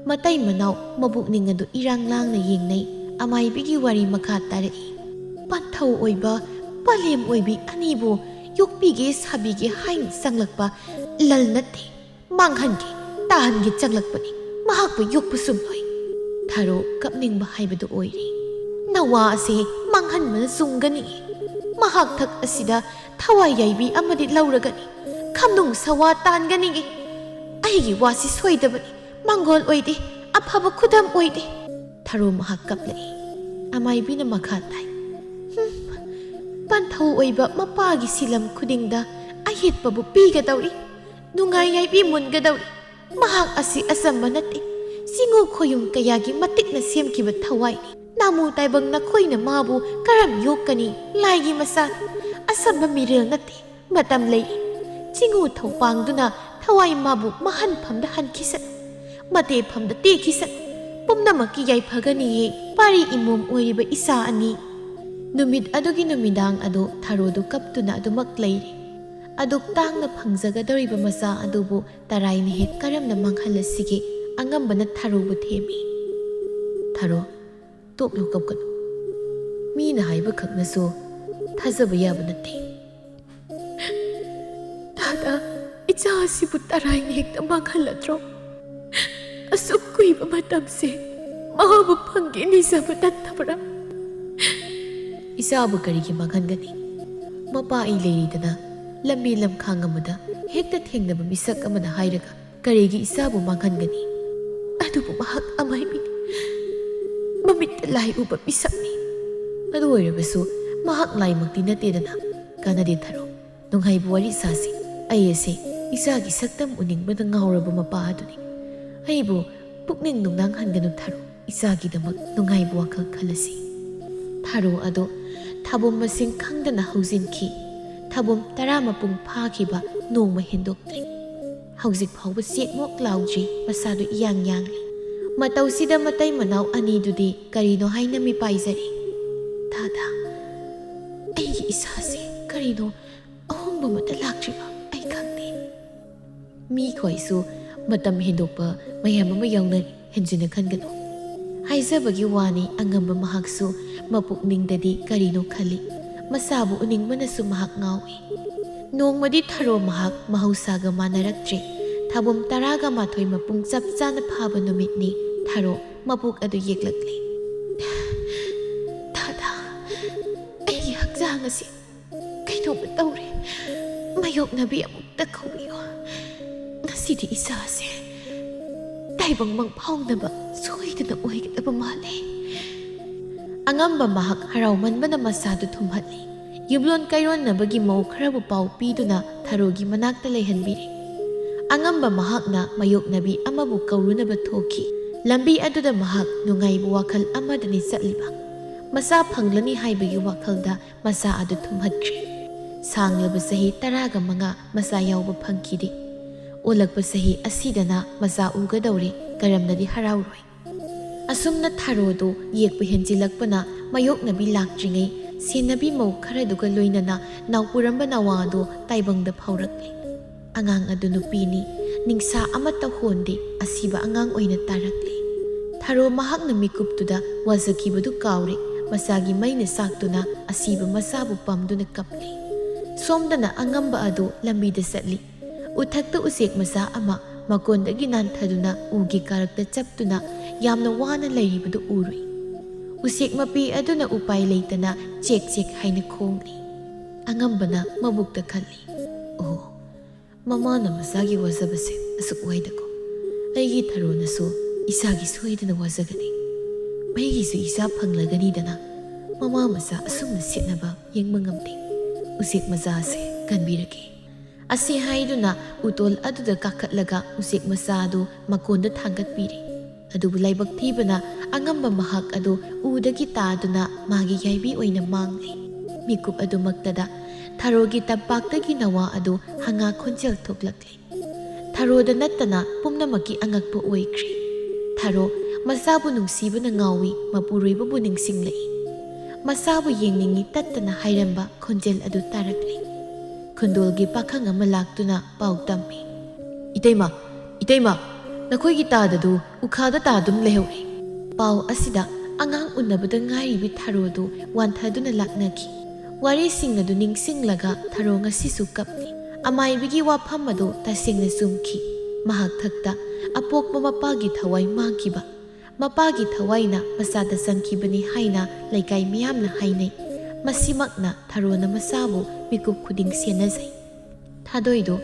ꯃꯇꯩ ꯃꯅꯥꯎ ꯃꯕꯨꯛꯅꯤꯡ ꯑꯗꯨ ꯏꯔꯥꯡ ꯂꯥꯡꯅ ꯌꯦꯡꯅꯩ꯫ ꯑꯃꯥꯏꯕꯤꯒꯤ ꯋꯥꯔꯤ ꯃꯈꯥ ꯇꯥꯔꯛꯏ꯫ "ꯄꯟꯊꯧ ꯑꯣꯏꯕ ꯄꯂꯦꯝ ꯑꯣꯏꯕꯤ ꯑꯅꯤꯕꯨ ꯌꯣꯛꯄꯤꯒꯦ ꯁꯥꯕꯤꯒꯦ ꯍꯥꯏꯅ ꯆꯪꯂꯛꯄ ꯂꯜ ꯅꯠꯇꯦ, ꯃꯥꯡꯍꯟꯒꯦ ꯇꯥꯍꯟꯒꯦ ꯆꯪꯂꯛꯄꯅꯤ ꯃꯍꯥꯛꯄꯨ ꯌꯣꯛꯄ ꯆꯨꯝꯂꯣꯏ." ꯊꯥꯔꯣ ꯀꯞꯅꯤꯡꯕ ꯍꯥꯏꯕꯗꯨ ꯑꯣꯏꯔꯦ꯫ "ꯅꯋꯥ ꯑꯁꯦ ꯃꯥꯡꯍꯟꯕꯅ ꯆꯨꯝꯒꯅꯤ꯫ ꯃꯍꯥꯛ ꯊꯛ ꯑꯁꯤꯗ ꯊꯋꯥꯏ ꯌꯥꯏꯕꯤ ꯑꯃꯗꯤ ꯂꯧꯔꯒꯅꯤ, ꯈꯝꯅꯨꯡ ꯁꯋꯥ ꯇꯥꯟꯒꯅꯤ꯫ ꯑꯩꯒꯤ ꯋꯥꯁꯤ ꯁꯣꯏꯗꯕꯅꯤ, ꯃꯥꯡꯒꯣꯜ ꯑꯣꯏꯗꯦ, ꯑꯐꯕ ꯈꯨꯗꯝ ꯑꯣꯏꯗꯦ." ꯊꯥꯔꯣ ꯃꯍꯥꯛ ꯀꯞꯂꯛꯏ꯫ ꯑꯃꯥꯏꯕꯤꯅ ꯃꯈꯥ ꯇꯥꯏ, "ꯄꯟꯊꯧ ꯑꯣꯏꯕ ꯃꯄꯥꯒꯤ ꯁꯤꯂꯝ ꯈꯨꯗꯤꯡꯗ ꯑꯌꯦꯠꯄꯕꯨ ꯄꯤꯒꯗꯧꯔꯤ, ꯅꯨꯡꯉꯥꯏ ꯌꯥꯏꯕꯤ ꯃꯨꯟꯒꯗꯧꯔꯤ꯫ ꯃꯍꯥꯛ ꯑꯁꯤ ꯑꯆꯝꯕ ꯅꯠꯇꯦ, ꯆꯤꯡꯉꯨ ꯈꯣꯌꯨꯝ ꯀꯌꯥꯒꯤ ꯃꯇꯤꯛꯅ ꯁꯦꯝꯈꯤꯕ ꯊꯋꯥꯏꯅꯤ꯫ ꯅꯥꯃꯨ ꯇꯥꯏꯕꯪ ꯅꯈꯣꯏꯅ ꯃꯥꯕꯨ ꯀꯔꯝ ꯌꯣꯛꯀꯅꯤ? ꯂꯥꯏꯒꯤ ꯃꯆꯥꯅꯤ, ꯑꯁꯝꯕ ꯃꯤꯔꯦꯜ ꯅꯠꯇꯦ, ꯃꯇꯝ ꯂꯩꯔꯤ꯫ ꯆꯤꯡꯉꯨ ꯊꯧꯄꯥꯡꯗꯨꯅ ꯊꯋꯥꯏ ꯃꯥꯕꯨ ꯃꯍꯟꯐꯝꯗ ꯍꯟꯈꯤꯁꯅꯨ, ꯃꯇꯦꯐꯝꯗ ꯇꯦꯛꯈꯤꯁꯅꯨ, ꯄꯨꯝꯅꯃꯛꯀꯤ ꯌꯥꯏꯐꯒꯅꯤꯌꯦ ꯄꯥꯔꯤ ꯏꯃꯣꯝ ꯑꯣꯏꯔꯤꯕ ꯏꯆꯥ ꯑꯅꯤ." ꯅꯨꯃꯤꯠ ꯑꯗꯨꯒꯤ ꯅꯨꯃꯤꯗꯥꯡ ꯑꯗꯨ ꯊꯥꯔꯣꯗꯨ ꯀꯞꯇꯨꯅ ꯑꯗꯨꯃꯛ ꯂꯩꯔꯤ꯫ ꯑꯗꯨꯛ ꯇꯥꯡꯅ ꯐꯪꯖꯒꯗꯧꯔꯤꯕ ꯃꯆꯥ ꯑꯗꯨꯕꯨ ꯇꯔꯥꯏꯅ ꯍꯦꯛ ꯀꯔꯝꯅ ꯃꯥꯡꯍꯜꯂꯁꯤꯒꯦ? ꯑꯉꯝꯕꯅ ꯊꯥꯔꯣꯕꯨ ꯊꯦꯝꯃꯤ꯫ "ꯊꯥꯔꯣ, ꯇꯣꯛꯂꯨ ꯀꯞꯀꯅꯨ. ꯃꯤꯅ ꯍꯥꯏꯕ ꯈꯛꯅꯁꯨ ꯊꯥꯖꯕ ꯌꯥꯕ ꯅꯠꯇꯦ." "ꯗꯥꯗꯥ, ꯏꯆꯥ ꯑꯁꯤꯕꯨ ꯇꯔꯥꯏꯅ ꯍꯦꯛꯇ ꯃꯥꯡꯍꯜꯂꯗ꯭ꯔꯣ? ꯑꯁꯨꯛ ꯀꯨꯏꯕ ꯃꯇꯝꯁꯦ ꯃꯥꯕꯨ ꯐꯪꯒꯦ ꯅꯤꯖꯕ ꯅꯠꯇꯕ꯭ꯔꯥ?" "ꯏꯆꯥꯕꯨ ꯀꯔꯤꯒꯤ ꯃꯥꯡꯍꯟꯒꯅꯤ? ꯃꯄꯥ ꯑꯩ ꯂꯩꯔꯤꯗꯅ ꯂꯝꯕꯤ ꯂꯝꯈꯥꯡ ꯑꯃꯗ ꯍꯦꯛꯇ ꯊꯦꯡꯅꯕ ꯃꯤꯁꯛ ꯑꯃꯅ ꯍꯥꯏꯔꯒ ꯀꯔꯤꯒꯤ ꯏꯆꯥꯕꯨ ꯃꯥꯡꯍꯟꯒꯅꯤ? ꯑꯗꯨꯕꯨ ꯃꯍꯥꯛ ꯑꯃꯥꯏꯕꯤꯅꯤ, ꯃꯃꯤꯠꯇ ꯂꯥꯏ ꯎꯕ ꯃꯤꯁꯛꯅꯤ." "ꯑꯗꯨ ꯑꯣꯏꯔꯕꯁꯨ ꯃꯍꯥꯛ ꯂꯥꯏꯃꯛꯇꯤ ꯅꯠꯇꯦꯗꯅ." "ꯀꯥꯟꯅꯗꯦ ꯊꯥꯔꯣ, ꯅꯨꯡꯉꯥꯏꯕ ꯋꯥꯔꯤ ꯁꯥꯁꯤ꯫ ꯑꯩ ꯑꯁꯦ ꯏꯆꯥꯒꯤ ꯁꯛꯇꯝ ꯎꯅꯤꯡꯕꯗ ꯉꯥꯎꯔꯕ ꯃꯄꯥ ꯑꯗꯨꯅꯤ꯫ ꯑꯩꯕꯨ ꯄꯨꯛꯅꯤꯡ ꯅꯨꯡꯅꯥꯡꯍꯟꯒꯅꯨ ꯊꯥꯔꯣ, ꯏꯆꯥꯒꯤꯗꯃꯛ ꯅꯨꯡꯉꯥꯏꯕ ꯋꯥꯈꯜ ꯈꯜꯂꯁꯤ." ꯊꯥꯔꯣ ꯑꯗꯨ ꯊꯥꯕꯨꯝ ꯃꯁꯤꯡ ꯈꯪꯗꯅ ꯍꯧꯖꯤꯟꯈꯤ꯫ ꯊꯥꯕꯨꯝ 10 ꯃꯄꯨꯡ ꯐꯥꯈꯤꯕ ꯅꯣꯡꯃ ꯍꯦꯟꯗꯣꯛꯇ꯭ꯔꯤ꯫ ꯍꯧꯖꯤꯛ ꯐꯥꯎꯕ ꯆꯦꯠꯃꯣꯛ ꯂꯥꯎꯗ꯭ꯔꯤ, ꯃꯁꯥꯗꯨ ꯏꯌꯥꯡ ꯌꯥꯡꯂꯤ꯫ ꯃꯇꯧꯁꯤꯗ ꯃꯇꯩ ꯃꯅꯥꯎ ꯑꯅꯤꯗꯨꯗꯤ ꯀꯔꯤꯅꯣ ꯍꯥꯏꯅ ꯃꯤꯄꯥꯏꯖꯔꯤ꯫ "ꯗꯥꯗꯥ, ꯑꯩꯒꯤ ꯏꯆꯥꯁꯦ ꯀꯔꯤꯅꯣ ꯑꯍꯣꯡꯕ ꯑꯃꯠꯇ ꯂꯥꯛꯇ꯭ꯔꯤꯕ ꯑꯩ ꯈꯪꯗꯦ." "ꯃꯤꯈꯣꯏꯁꯨ ꯃꯇꯝ ꯍꯦꯟꯗꯣꯛꯄ ꯃꯌꯥꯝ ꯑꯃ ꯌꯥꯎꯅꯔꯤ, ꯍꯦꯟꯖꯤꯟꯅ ꯈꯟꯒꯅꯨ." ꯍꯥꯏꯖꯕꯒꯤ ꯋꯥꯅꯤ ꯑꯉꯝꯕ ꯃꯍꯥꯛꯁꯨ ꯃꯄꯨꯛꯅꯤꯡꯗꯗꯤ ꯀꯔꯤꯅꯣ ꯈꯜꯂꯤ꯫ ꯃꯁꯥꯕꯨ ꯎꯅꯤꯡꯕꯅꯁꯨ ꯃꯍꯥꯛ ꯉꯥꯎꯏ꯫ ꯅꯣꯡꯃꯗꯤ ꯊꯥꯔꯣ ꯃꯍꯥꯛ ꯃꯍꯧꯁꯥꯒ ꯃꯥꯟꯅꯔꯛꯇ꯭ꯔꯦ꯫ ꯊꯥꯕꯨꯝ 11 ꯃꯄꯨꯡ ꯆꯞ ꯆꯥꯅ ꯐꯥꯕ ꯅꯨꯃꯤꯠꯅꯤ꯫ ꯊꯥꯔꯣ ꯃꯄꯨꯛ ꯑꯗꯨ ꯌꯦꯛꯂꯛꯂꯤ꯫ "ꯗꯥꯗꯥ, ꯑꯩꯒꯤ ꯍꯛꯆꯥꯡ ꯑꯁꯤ ꯀꯩꯅꯣꯝꯃ ꯇꯧꯔꯦ, ꯃꯥꯌꯣꯛꯅꯕꯤ ꯑꯃꯨꯛꯇ ꯀꯧꯕꯤꯌꯨ. ꯉꯁꯤꯗꯤ ꯏꯆꯥꯁꯦ ꯇꯥꯏꯕꯪ ꯃꯪꯐꯥꯎꯅꯕ ꯁꯣꯏꯗꯅ ꯑꯣꯏꯒꯗꯕ ꯃꯥꯜꯂꯦ." ꯑꯉꯝꯕ ꯃꯍꯥꯛ ꯍꯔꯥꯎꯃꯟꯕꯅ ꯃꯁꯥꯗꯨ ꯊꯨꯝꯍꯠꯂꯤ꯫ ꯌꯨꯝꯂꯣꯟ ꯀꯩꯔꯣꯟꯅꯕꯒꯤ ꯃꯧ ꯈꯔꯕꯨ ꯄꯥꯎ ꯄꯤꯗꯨꯅ ꯊꯥꯔꯣꯒꯤ ꯃꯅꯥꯛꯇ ꯂꯩꯍꯟꯕꯤꯔꯦ꯫ ꯑꯉꯝꯕ ꯃꯍꯥꯛꯅ ꯃꯥꯌꯣꯛꯅꯕꯤ ꯑꯃꯕꯨ ꯀꯧꯔꯨꯅꯕ ꯊꯣꯛꯈꯤ꯫ ꯂꯝꯕꯤ ꯑꯗꯨꯗ ꯃꯍꯥꯛ ꯅꯨꯡꯉꯥꯏꯕ ꯋꯥꯈꯜ ꯑꯃꯗꯅꯤ ꯆꯠꯂꯤꯕ꯫ ꯃꯆꯥ ꯐꯪꯂꯅꯤ ꯍꯥꯏꯕꯒꯤ ꯋꯥꯈꯜꯗ ꯃꯆꯥ ꯑꯗꯨ ꯊꯨꯝꯍꯠꯈ꯭ꯔꯦ꯫ ꯁꯥꯡꯂꯕ ꯆꯍꯤ 15 ꯃꯆꯥ ꯌꯥꯎꯕ ꯐꯪꯈꯤꯗꯦ꯫ ꯑꯣꯜꯂꯛꯄ ꯆꯍꯤ ꯑꯁꯤꯗꯅ ꯃꯆꯥ ꯎꯒꯗꯧꯔꯦ, ꯀꯔꯝꯅꯗꯤ ꯍꯔꯥꯎꯔꯣꯏ꯫ ꯑꯁꯨꯝꯅ ꯊꯥꯔꯣꯗꯨ ꯌꯦꯛꯄ ꯍꯦꯟꯖꯤꯜꯂꯛꯄꯅ ꯃꯥꯌꯣꯛꯅꯕꯤ ꯂꯥꯛꯇ꯭ꯔꯤꯉꯩ ꯁꯦꯟꯅꯕꯤ ꯃꯧ ꯈꯔꯗꯨꯒ ꯂꯣꯏꯅꯅ ꯅꯥꯎꯄꯨꯔꯝꯕ ꯅꯋꯥꯗꯨ ꯇꯥꯏꯕꯪꯗ ꯐꯥꯎꯔꯛꯂꯦ꯫ ꯑꯉꯥꯡ ꯑꯗꯨ ꯅꯨꯄꯤꯅꯤ, ꯅꯤꯡꯁꯥ ꯑꯃꯠꯇ ꯍꯣꯟꯗꯦ, ꯑꯁꯤꯕ ꯑꯉꯥꯡ ꯑꯣꯏꯅ ꯇꯥꯔꯛꯂꯦ꯫ ꯊꯥꯔꯣ ꯃꯍꯥꯛꯅ ꯃꯤꯀꯨꯞꯇꯨꯗ ꯋꯥꯖꯈꯤꯕꯗꯨ ꯀꯥꯎꯔꯦ꯫ ꯃꯆꯥꯒꯤ ꯃꯩꯅ ꯆꯥꯛꯇꯨꯅ ꯑꯁꯤꯕ ꯃꯆꯥꯕꯨ ꯄꯝꯗꯨꯅ ꯀꯞꯂꯦ꯫ ꯁꯣꯝꯗꯅ ꯑꯉꯝꯕ ꯑꯗꯨ ꯂꯝꯕꯤꯗ ꯆꯠꯂꯤ꯫ ꯎꯊꯛꯇ ꯎꯆꯦꯛ ꯃꯆꯥ ꯑꯃ ꯃꯀꯣꯟꯗꯒꯤ ꯅꯥꯟꯊꯗꯨꯅ ꯎꯒꯤ ꯀꯥꯔꯛꯇ ꯆꯞꯇꯨꯅ ꯌꯥꯝꯅ ꯋꯥꯅ ꯂꯩꯔꯤꯕꯗꯨ ꯎꯔꯨꯏ꯫ ꯎꯆꯦꯛ ꯃꯄꯤ ꯑꯗꯨꯅ ꯎꯄꯥꯏ ꯂꯩꯇꯅ ꯆꯦꯛ ꯆꯦꯛ ꯍꯥꯏꯅ ꯈꯣꯡꯂꯤ꯫ ꯑꯉꯝꯕꯅ ꯃꯕꯨꯛꯇ ꯈꯜꯂꯤ, ꯑꯣ, ꯃꯃꯥꯅ ꯃꯆꯥꯒꯤ ꯋꯥꯖꯕꯁꯦ ꯑꯁꯨꯛ ꯋꯥꯏꯗꯀꯣ꯫ ꯑꯩꯒꯤ ꯊꯥꯔꯣꯅꯁꯨ ꯏꯆꯥꯒꯤ ꯁꯣꯏꯗꯅ ꯋꯥꯖꯒꯅꯤ꯫ ꯃꯩꯒꯤꯁꯨ ꯏꯆꯥ ꯐꯪꯂꯒꯅꯤꯗꯅ꯫ ꯃꯃꯥ ꯃꯆꯥ ꯑꯁꯨꯝꯅ ꯁꯦꯠꯅꯕ ꯌꯦꯡꯕ ꯉꯝꯗꯦ꯫ ꯎꯆꯦꯛ ꯃꯆꯥꯁꯦ ꯀꯟꯕꯤꯔꯒꯦ꯫ ꯑꯁꯤ ꯍꯥꯏꯗꯨꯅ ꯎꯇꯣꯜ ꯑꯗꯨꯗ ꯀꯥꯈꯠꯂꯒ ꯎꯆꯦꯛ ꯃꯆꯥ ꯑꯗꯨ ꯃꯀꯣꯟꯗ ꯊꯥꯡꯒꯠꯄꯤꯔꯦ꯫ ꯑꯗꯨꯕꯨ ꯂꯥꯏꯕꯛ ꯊꯤꯕꯅ ꯑꯉꯝꯕ ꯃꯍꯥꯛ ꯑꯗꯨ ꯎꯗꯒꯤ ꯇꯥꯗꯨꯅ ꯃꯥꯒꯤ ꯌꯥꯏꯕꯤ ꯑꯣꯏꯅ ꯃꯥꯡꯂꯦ꯫ ꯃꯤꯀꯨꯞ ꯑꯗꯨꯃꯛꯇꯗ ꯊꯥꯔꯣꯒꯤ ꯇꯝꯄꯥꯛꯇꯒꯤ ꯅꯋꯥ ꯑꯗꯨ ꯍꯪꯒꯥ ꯈꯣꯟꯖꯦꯜ ꯊꯣꯛꯂꯛꯂꯦ꯫ ꯊꯥꯔꯣꯗ ꯅꯠꯇꯅ ꯄꯨꯝꯅꯃꯛꯀꯤ ꯑꯉꯛꯄ ꯑꯣꯏꯈ꯭ꯔꯦ꯫ ꯊꯥꯔꯣ ꯃꯆꯥꯕꯨ ꯅꯨꯡꯁꯤꯕꯅ ꯉꯥꯎꯏ, ꯃꯄꯨꯔꯣꯏꯕꯕꯨ ꯅꯤꯡꯁꯤꯡꯂꯛꯏ꯫ ꯃꯆꯥꯕꯨ ꯌꯦꯡꯅꯤꯡꯉꯤ ꯇꯠꯇꯅ ꯍꯥꯏꯔꯝꯕ ꯈꯣꯟꯖꯦꯜ ꯑꯗꯨ ꯇꯥꯔꯛꯂꯦ꯫ ꯈꯨꯟꯗꯣꯜꯒꯤ ꯄꯥꯈꯪ ꯑꯃ ꯂꯥꯛꯇꯨꯅ ꯄꯥꯎ ꯇꯝꯃꯤ, ꯏꯇꯩꯃ, ꯏꯇꯩꯃ, ꯅꯈꯣꯏꯒꯤ ꯇꯥꯗꯗꯨ ꯎꯈꯥꯗ ꯇꯥꯗꯨꯅ ꯂꯩꯍꯧꯔꯦ꯫ ꯄꯥꯎ ꯑꯁꯤꯗ ꯑꯉꯥꯡ ꯎꯟꯅꯕꯗ ꯉꯥꯏꯔꯤꯕꯤ ꯊꯥꯔꯣꯗꯨ ꯋꯥꯟꯊꯗꯨꯅ ꯂꯥꯛꯅꯈꯤ꯫ ꯋꯥꯔꯤꯁꯤꯡ ꯑꯗꯨ ꯅꯤꯡꯁꯤꯡꯂꯒ ꯊꯥꯔꯣ ꯉꯁꯤꯁꯨ ꯀꯞꯂꯤ꯫ ꯑꯃꯥꯏꯕꯤꯒꯤ ꯋꯥꯐꯝ ꯑꯗꯨ ꯇꯁꯦꯡꯅ ꯆꯨꯝꯈꯤ꯫ ꯃꯍꯥꯛ ꯊꯛꯇ ꯑꯄꯣꯛꯄ ꯃꯄꯥꯒꯤ ꯊꯋꯥꯏ ꯃꯥꯡꯈꯤꯕ, ꯃꯄꯥꯒꯤ ꯊꯋꯥꯏꯅ ꯃꯆꯥꯗ ꯆꯪꯈꯤꯕꯅꯤ ꯍꯥꯏꯅ ꯂꯩꯀꯥꯏ ꯃꯤꯌꯥꯝꯅ ꯍꯥꯏꯅꯩ꯫ ꯃꯁꯤꯃꯛꯅ ꯊꯥꯔꯣꯅ ꯃꯆꯥꯕꯨ ꯃꯤꯀꯨꯞ ꯈꯨꯗꯤꯡ ꯁꯦꯟꯅꯖꯩ꯫ ꯊꯥꯗꯣꯏꯗꯨ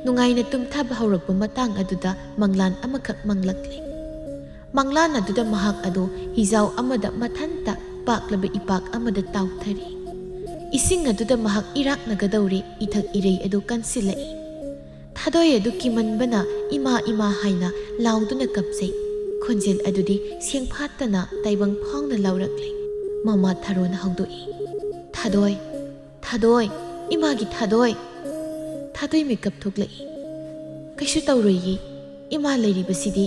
ꯅꯨꯡꯉꯥꯏꯅ ꯇꯨꯝꯊꯕ ꯍꯧꯔꯛꯄ ꯃꯇꯥꯡ ꯑꯗꯨꯗ ꯃꯪꯂꯥꯟ ꯑꯃꯈꯛ ꯃꯪꯂꯛꯂꯦ꯫ ꯃꯪꯂꯥꯟ ꯑꯗꯨꯗ ꯃꯍꯥꯛ ꯑꯗꯨ ꯍꯤꯖꯥꯎ ꯑꯃꯗ ꯃꯊꯟꯇ ꯄꯥꯛꯂꯕ ꯏꯄꯥꯛ ꯑꯃꯗ ꯇꯥꯎꯊꯔꯤ꯫ ꯏꯁꯤꯡ ꯑꯗꯨꯗ ꯃꯍꯥꯛ ꯏꯔꯥꯛꯅꯒꯗꯧꯔꯤ꯫ ꯏꯊꯛ ꯏꯔꯩ ꯑꯗꯨ ꯀꯟꯁꯤꯜꯂꯛꯏ꯫ ꯊꯥꯗꯣꯏ ꯑꯗꯨ ꯀꯤꯃꯟꯕꯅ ꯏꯃꯥ ꯏꯃꯥ ꯍꯥꯏꯅ ꯂꯥꯎꯗꯨꯅ ꯀꯞꯆꯩ꯫ ꯈꯣꯟꯖꯦꯜ ꯑꯗꯨꯗꯤ ꯁꯦꯡꯐꯥꯠꯇꯅ ꯇꯥꯏꯕꯪ ꯐꯥꯎꯅ ꯂꯥꯎꯔꯛꯂꯦ꯫ ꯃꯃꯥ ꯊꯥꯔꯣꯅ ꯍꯧꯗꯣꯛꯏ, ꯊꯥꯗꯣꯏ, ꯊꯥꯗꯣꯏ, ꯏꯃꯥꯒꯤ ꯊꯥꯗꯣꯏ꯫ ꯊꯥꯗꯣꯏ ꯃꯤꯀꯞ ꯊꯣꯛꯂꯛꯏ꯫ ꯀꯩꯁꯨ ꯇꯧꯔꯣꯏꯌꯦ, ꯏꯃꯥ ꯂꯩꯔꯤꯕꯁꯤꯗꯤ꯫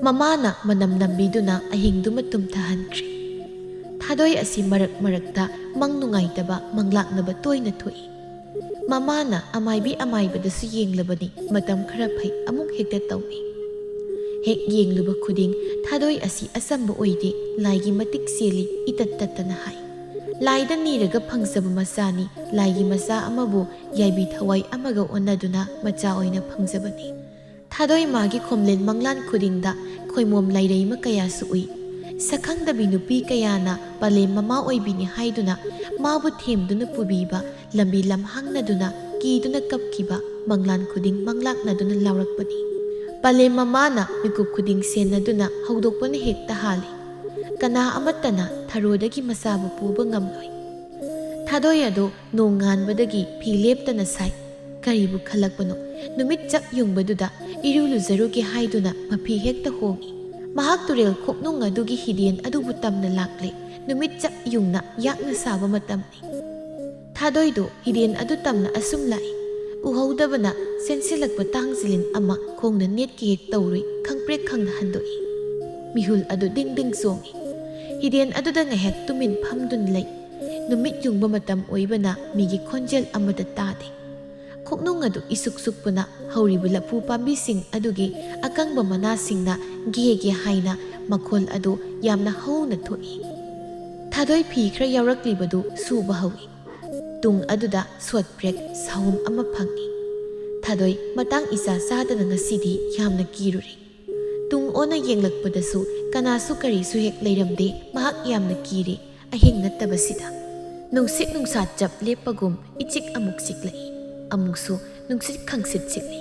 ꯃꯃꯥꯅ ꯃꯅꯝ ꯅꯝꯕꯤꯗꯨꯅ ꯑꯍꯤꯡꯗꯨꯃ ꯇꯨꯝꯊꯍꯟꯈ꯭ꯔꯦ꯫ ꯊꯥꯗꯣꯏ ꯑꯁꯤ ꯃꯔꯛ ꯃꯔꯛꯇ ꯃꯪ ꯅꯨꯡꯉꯥꯏꯇꯕ ꯃꯪꯂꯥꯛꯅꯕ ꯇꯣꯏꯅ ꯊꯣꯛꯏ꯫ ꯃꯃꯥꯅ ꯑꯃꯥꯏꯕꯗꯁꯨ ꯌꯦꯡꯂꯕꯅꯤ, ꯃꯇꯝ ꯈꯔ ꯐꯩ, ꯑꯃꯨꯛ ꯍꯦꯛꯇ ꯇꯧꯏ꯫ ꯍꯦꯛ ꯌꯦꯡꯂꯨꯕ ꯈꯨꯗꯤꯡ ꯊꯥꯗꯣꯏ ꯑꯁꯤ ꯑꯆꯝꯕ ꯑꯣꯏꯗꯦ, ꯂꯥꯏꯒꯤ ꯃꯇꯤꯛ ꯆꯦꯜꯂꯤ, ꯏꯇꯠ ꯇꯠꯇꯅ ꯍꯥꯏ꯫ ꯂꯥꯏꯗ ꯅꯤꯔꯒ ꯐꯪꯖꯕ ꯃꯆꯥꯅꯤ꯫ ꯂꯥꯏꯒꯤ ꯃꯆꯥ ꯑꯃꯕꯨ ꯌꯥꯏꯕꯤ ꯊꯋꯥꯏ ꯑꯃꯒ ꯑꯣꯟꯅꯗꯨꯅ ꯃꯆꯥ ꯑꯣꯏꯅ ꯐꯪꯖꯕꯅꯤ꯫ ꯊꯥꯗꯣꯏ ꯃꯥꯒꯤ ꯈꯣꯝꯂꯦꯟ ꯃꯪꯂꯥꯟ ꯈꯨꯗꯤꯡꯗ ꯈꯣꯏꯃꯣꯝ ꯂꯥꯏꯔꯩꯃ ꯀꯌꯥꯁꯨ ꯎꯏ꯫ ꯁꯛꯈꯪꯗꯕꯤ ꯅꯨꯄꯤ ꯀꯌꯥꯅ ꯄꯂꯦꯝ ꯃꯃꯥ ꯑꯣꯏꯕꯤꯅꯤ ꯍꯥꯏꯗꯨꯅ ꯃꯥꯕꯨ ꯊꯦꯝꯗꯨꯅ ꯄꯨꯕꯤꯕ, ꯂꯝꯕꯤ ꯂꯝꯍꯥꯡꯅꯗꯨꯅ ꯀꯤꯗꯨꯅ ꯀꯞꯈꯤꯕ ꯃꯪꯂꯥꯟ ꯈꯨꯗꯤꯡ ꯃꯪꯂꯥꯛꯅꯗꯨꯅ ꯂꯥꯎꯔꯛꯄꯅꯤ꯫ ꯄꯂꯦꯝ ꯃꯃꯥꯅ ꯃꯤꯀꯨꯞ ꯈꯨꯗꯤꯡ ꯁꯦꯟꯅꯗꯨꯅ ꯍꯧꯗꯣꯛꯄꯅ ꯍꯦꯛꯇ ꯍꯥꯜꯂꯤ꯫ ꯀꯅꯥ ꯑꯃꯠꯇꯅ ꯊꯥꯔꯣꯗꯒꯤ ꯃꯆꯥꯕꯨ ꯄꯨꯕ ꯉꯝꯂꯣꯏ꯫ ꯊꯥꯗꯣꯏ ꯑꯗꯨ ꯅꯣꯡ ꯉꯥꯟꯕꯗꯒꯤ ꯐꯤ ꯂꯦꯞꯇꯅ ꯁꯥꯏ꯫ ꯀꯔꯤꯕꯨ ꯈꯜꯂꯛꯄꯅꯣ, ꯅꯨꯃꯤꯠ ꯆꯞ ꯌꯨꯡꯕꯗꯨꯗ ꯏꯔꯨ ꯂꯨꯖꯔꯨꯒꯦ ꯍꯥꯏꯗꯨꯅ ꯃꯐꯤ ꯍꯦꯛꯇ ꯍꯣꯡꯏ꯫ ꯃꯍꯥꯛ ꯇꯨꯔꯦꯜ ꯈꯣꯛꯅꯨꯡ ꯑꯗꯨꯒꯤ ꯍꯤꯗꯦꯟ ꯑꯗꯨꯕꯨ ꯇꯝꯅ ꯂꯥꯛꯂꯦ꯫ ꯅꯨꯃꯤꯠ ꯆꯞ ꯌꯨꯡꯅ ꯌꯥꯛꯅ ꯁꯥꯕ ꯃꯇꯝꯅꯤ꯫ ꯊꯥꯗꯣꯏꯗꯨ ꯍꯤꯗꯦꯟ ꯑꯗꯨ ꯇꯝꯅ ꯑꯁꯨꯝ ꯂꯥꯛꯏ꯫ ꯎꯍꯧꯗꯕꯅ ꯆꯦꯟꯁꯤꯜꯂꯛꯄ ꯇꯥꯡꯖꯤꯂꯤꯟ ꯑꯃ ꯈꯣꯡꯅ ꯅꯦꯠꯀꯦ ꯍꯦꯛ ꯇꯧꯔꯨꯏ, ꯈꯪꯄ꯭ꯔꯦꯛ ꯈꯪꯅ ꯍꯟꯗꯣꯛꯏ꯫ ꯃꯤꯍꯨꯜ ꯑꯗꯨ ꯗꯤꯡ ꯗꯤꯡ ꯆꯣꯡꯏ꯫ ꯍꯤꯗꯦꯟ ꯑꯗꯨꯗ ꯉꯥꯏꯍꯥꯛ ꯇꯨꯃꯤꯟ ꯐꯝꯗꯨꯅ ꯂꯩ꯫ ꯅꯨꯃꯤꯠ ꯌꯨꯡꯕ ꯃꯇꯝ ꯑꯣꯏꯕꯅ ꯃꯤꯒꯤ ꯈꯣꯟꯖꯦꯜ ꯑꯃꯠꯇ ꯇꯥꯗꯦ꯫ ꯈꯣꯛꯅꯨꯡ ꯑꯗꯨ ꯏꯁꯨꯛ ꯁꯨꯛꯄꯅ ꯍꯧꯔꯤꯕ ꯂꯐꯨ ꯄꯥꯝꯕꯤꯁꯤꯡ ꯑꯗꯨꯒꯤ ꯑꯀꯪꯕ ꯃꯅꯥꯁꯤꯡꯅ ꯒꯦ ꯒꯦ ꯍꯥꯏꯅ ꯃꯈꯣꯜ ꯑꯗꯨ ꯌꯥꯝꯅ ꯍꯧꯅ ꯊꯣꯛꯏ꯫ ꯊꯥꯗꯣꯏ ꯐꯤ ꯈꯔ ꯌꯥꯎꯔꯛꯂꯤꯕꯗꯨ ꯁꯨꯕ ꯍꯧꯏ꯫ ꯇꯨꯡ ꯑꯗꯨꯗ ꯁꯣꯠꯄ꯭ꯔꯦꯛ ꯁꯥꯍꯨꯝ ꯑꯃ ꯐꯪꯏ꯫ ꯊꯥꯗꯣꯏ ꯃꯇꯥꯡ ꯏꯆꯥ ꯆꯥꯗꯅ ꯉꯁꯤꯗꯤ ꯌꯥꯝꯅ ꯀꯤꯔꯨꯔꯦ꯫ ꯇꯨꯡ ꯑꯣꯟꯅ ꯌꯦꯡꯂꯛꯄꯗꯁꯨ ꯀꯅꯥꯁꯨ ꯀꯔꯤꯁꯨ ꯍꯦꯛ ꯂꯩꯔꯝꯗꯦ꯫ ꯃꯍꯥꯛ ꯌꯥꯝꯅ ꯀꯤꯔꯦ꯫ ꯑꯍꯤꯡ ꯅꯠꯇꯕꯁꯤꯗ ꯅꯨꯡꯁꯤꯠ ꯅꯨꯡꯁꯥ ꯆꯞ ꯂꯦꯞꯄꯒꯨꯝ ꯏꯆꯤꯛ ꯑꯃꯨꯛ ꯆꯤꯛꯂꯛꯏ, ꯑꯃꯨꯛꯁꯨ ꯅꯨꯡꯁꯤꯠ ꯈꯪꯁꯤꯠ ꯁꯤꯠꯂꯤ꯫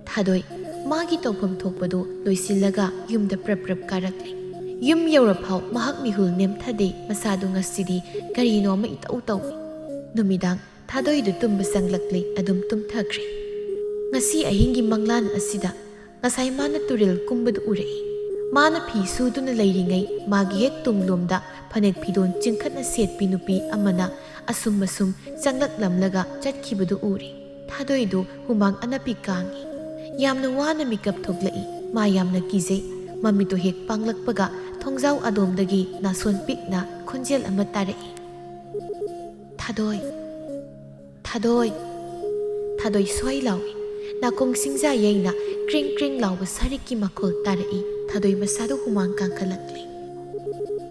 ꯊꯥꯗꯣꯏ ꯃꯥꯒꯤ ꯇꯧꯐꯝ ꯊꯣꯛꯄꯗꯨ ꯂꯣꯏꯁꯤꯜꯂꯒ ꯌꯨꯝꯗ ꯄ꯭ꯔꯞ ꯄ꯭ꯔꯞ ꯀꯥꯔꯛꯂꯦ꯫ ꯌꯨꯝ ꯌꯧꯔꯐꯥꯎ ꯃꯍꯥꯛ ꯃꯤꯍꯨꯜ ꯅꯦꯝꯊꯗꯦ꯫ ꯃꯁꯥꯗꯨ ꯉꯁꯤꯗꯤ ꯀꯔꯤꯅꯣ ꯑꯃ ꯏꯇꯧ ꯇꯧꯏ꯫ Numidang Thadoidu tumba sanglakli adum tumthakre. Ngasi ahingi manglan asida ngasai mana turil kumbadu urei. Mana phi suduna leiringai magi hek tunglomda phanek phidon chingkhatna setpi nupi amana asum masum changlaklamlaga chatkibadu uri. Thadoidu humang anapi kangi. Yamna wana mikap thoklai ma yamna kizei mamito hek panglakpaga thongjau adomdagi nason pikna khonjel ama tarai. Thadoi Thadoi Thadoi swai lawi nakong singja yaina kring kring lawa sariki makhol tarai. Thadoi masado humang kangkalakli.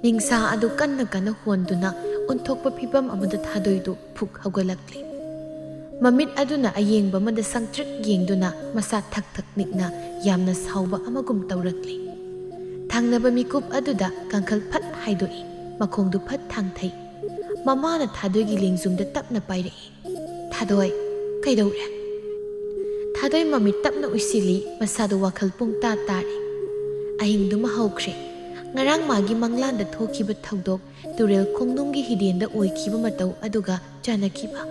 Ningsa adu kanna honduna unthokpa phibam amada Thadoidu phuk haugalakli. Mamit aduna ayengba mada sangtrik yengduna masa thak nikna yamna sauba amagum taurakli. Thangnaba mikup aduda kangkal phat haidoi makhongdu phat thangthai. Mamana Thadoigi lingzumda tapna pairai. Thadoi kaidore. Thadoi mamit tapna usili masado wakhal pungta tare. Ahingduma haukre. Ngarang magi manglanda thokiba thaudok turel khongnunggi hidenda oikiba matau aduga janakiba.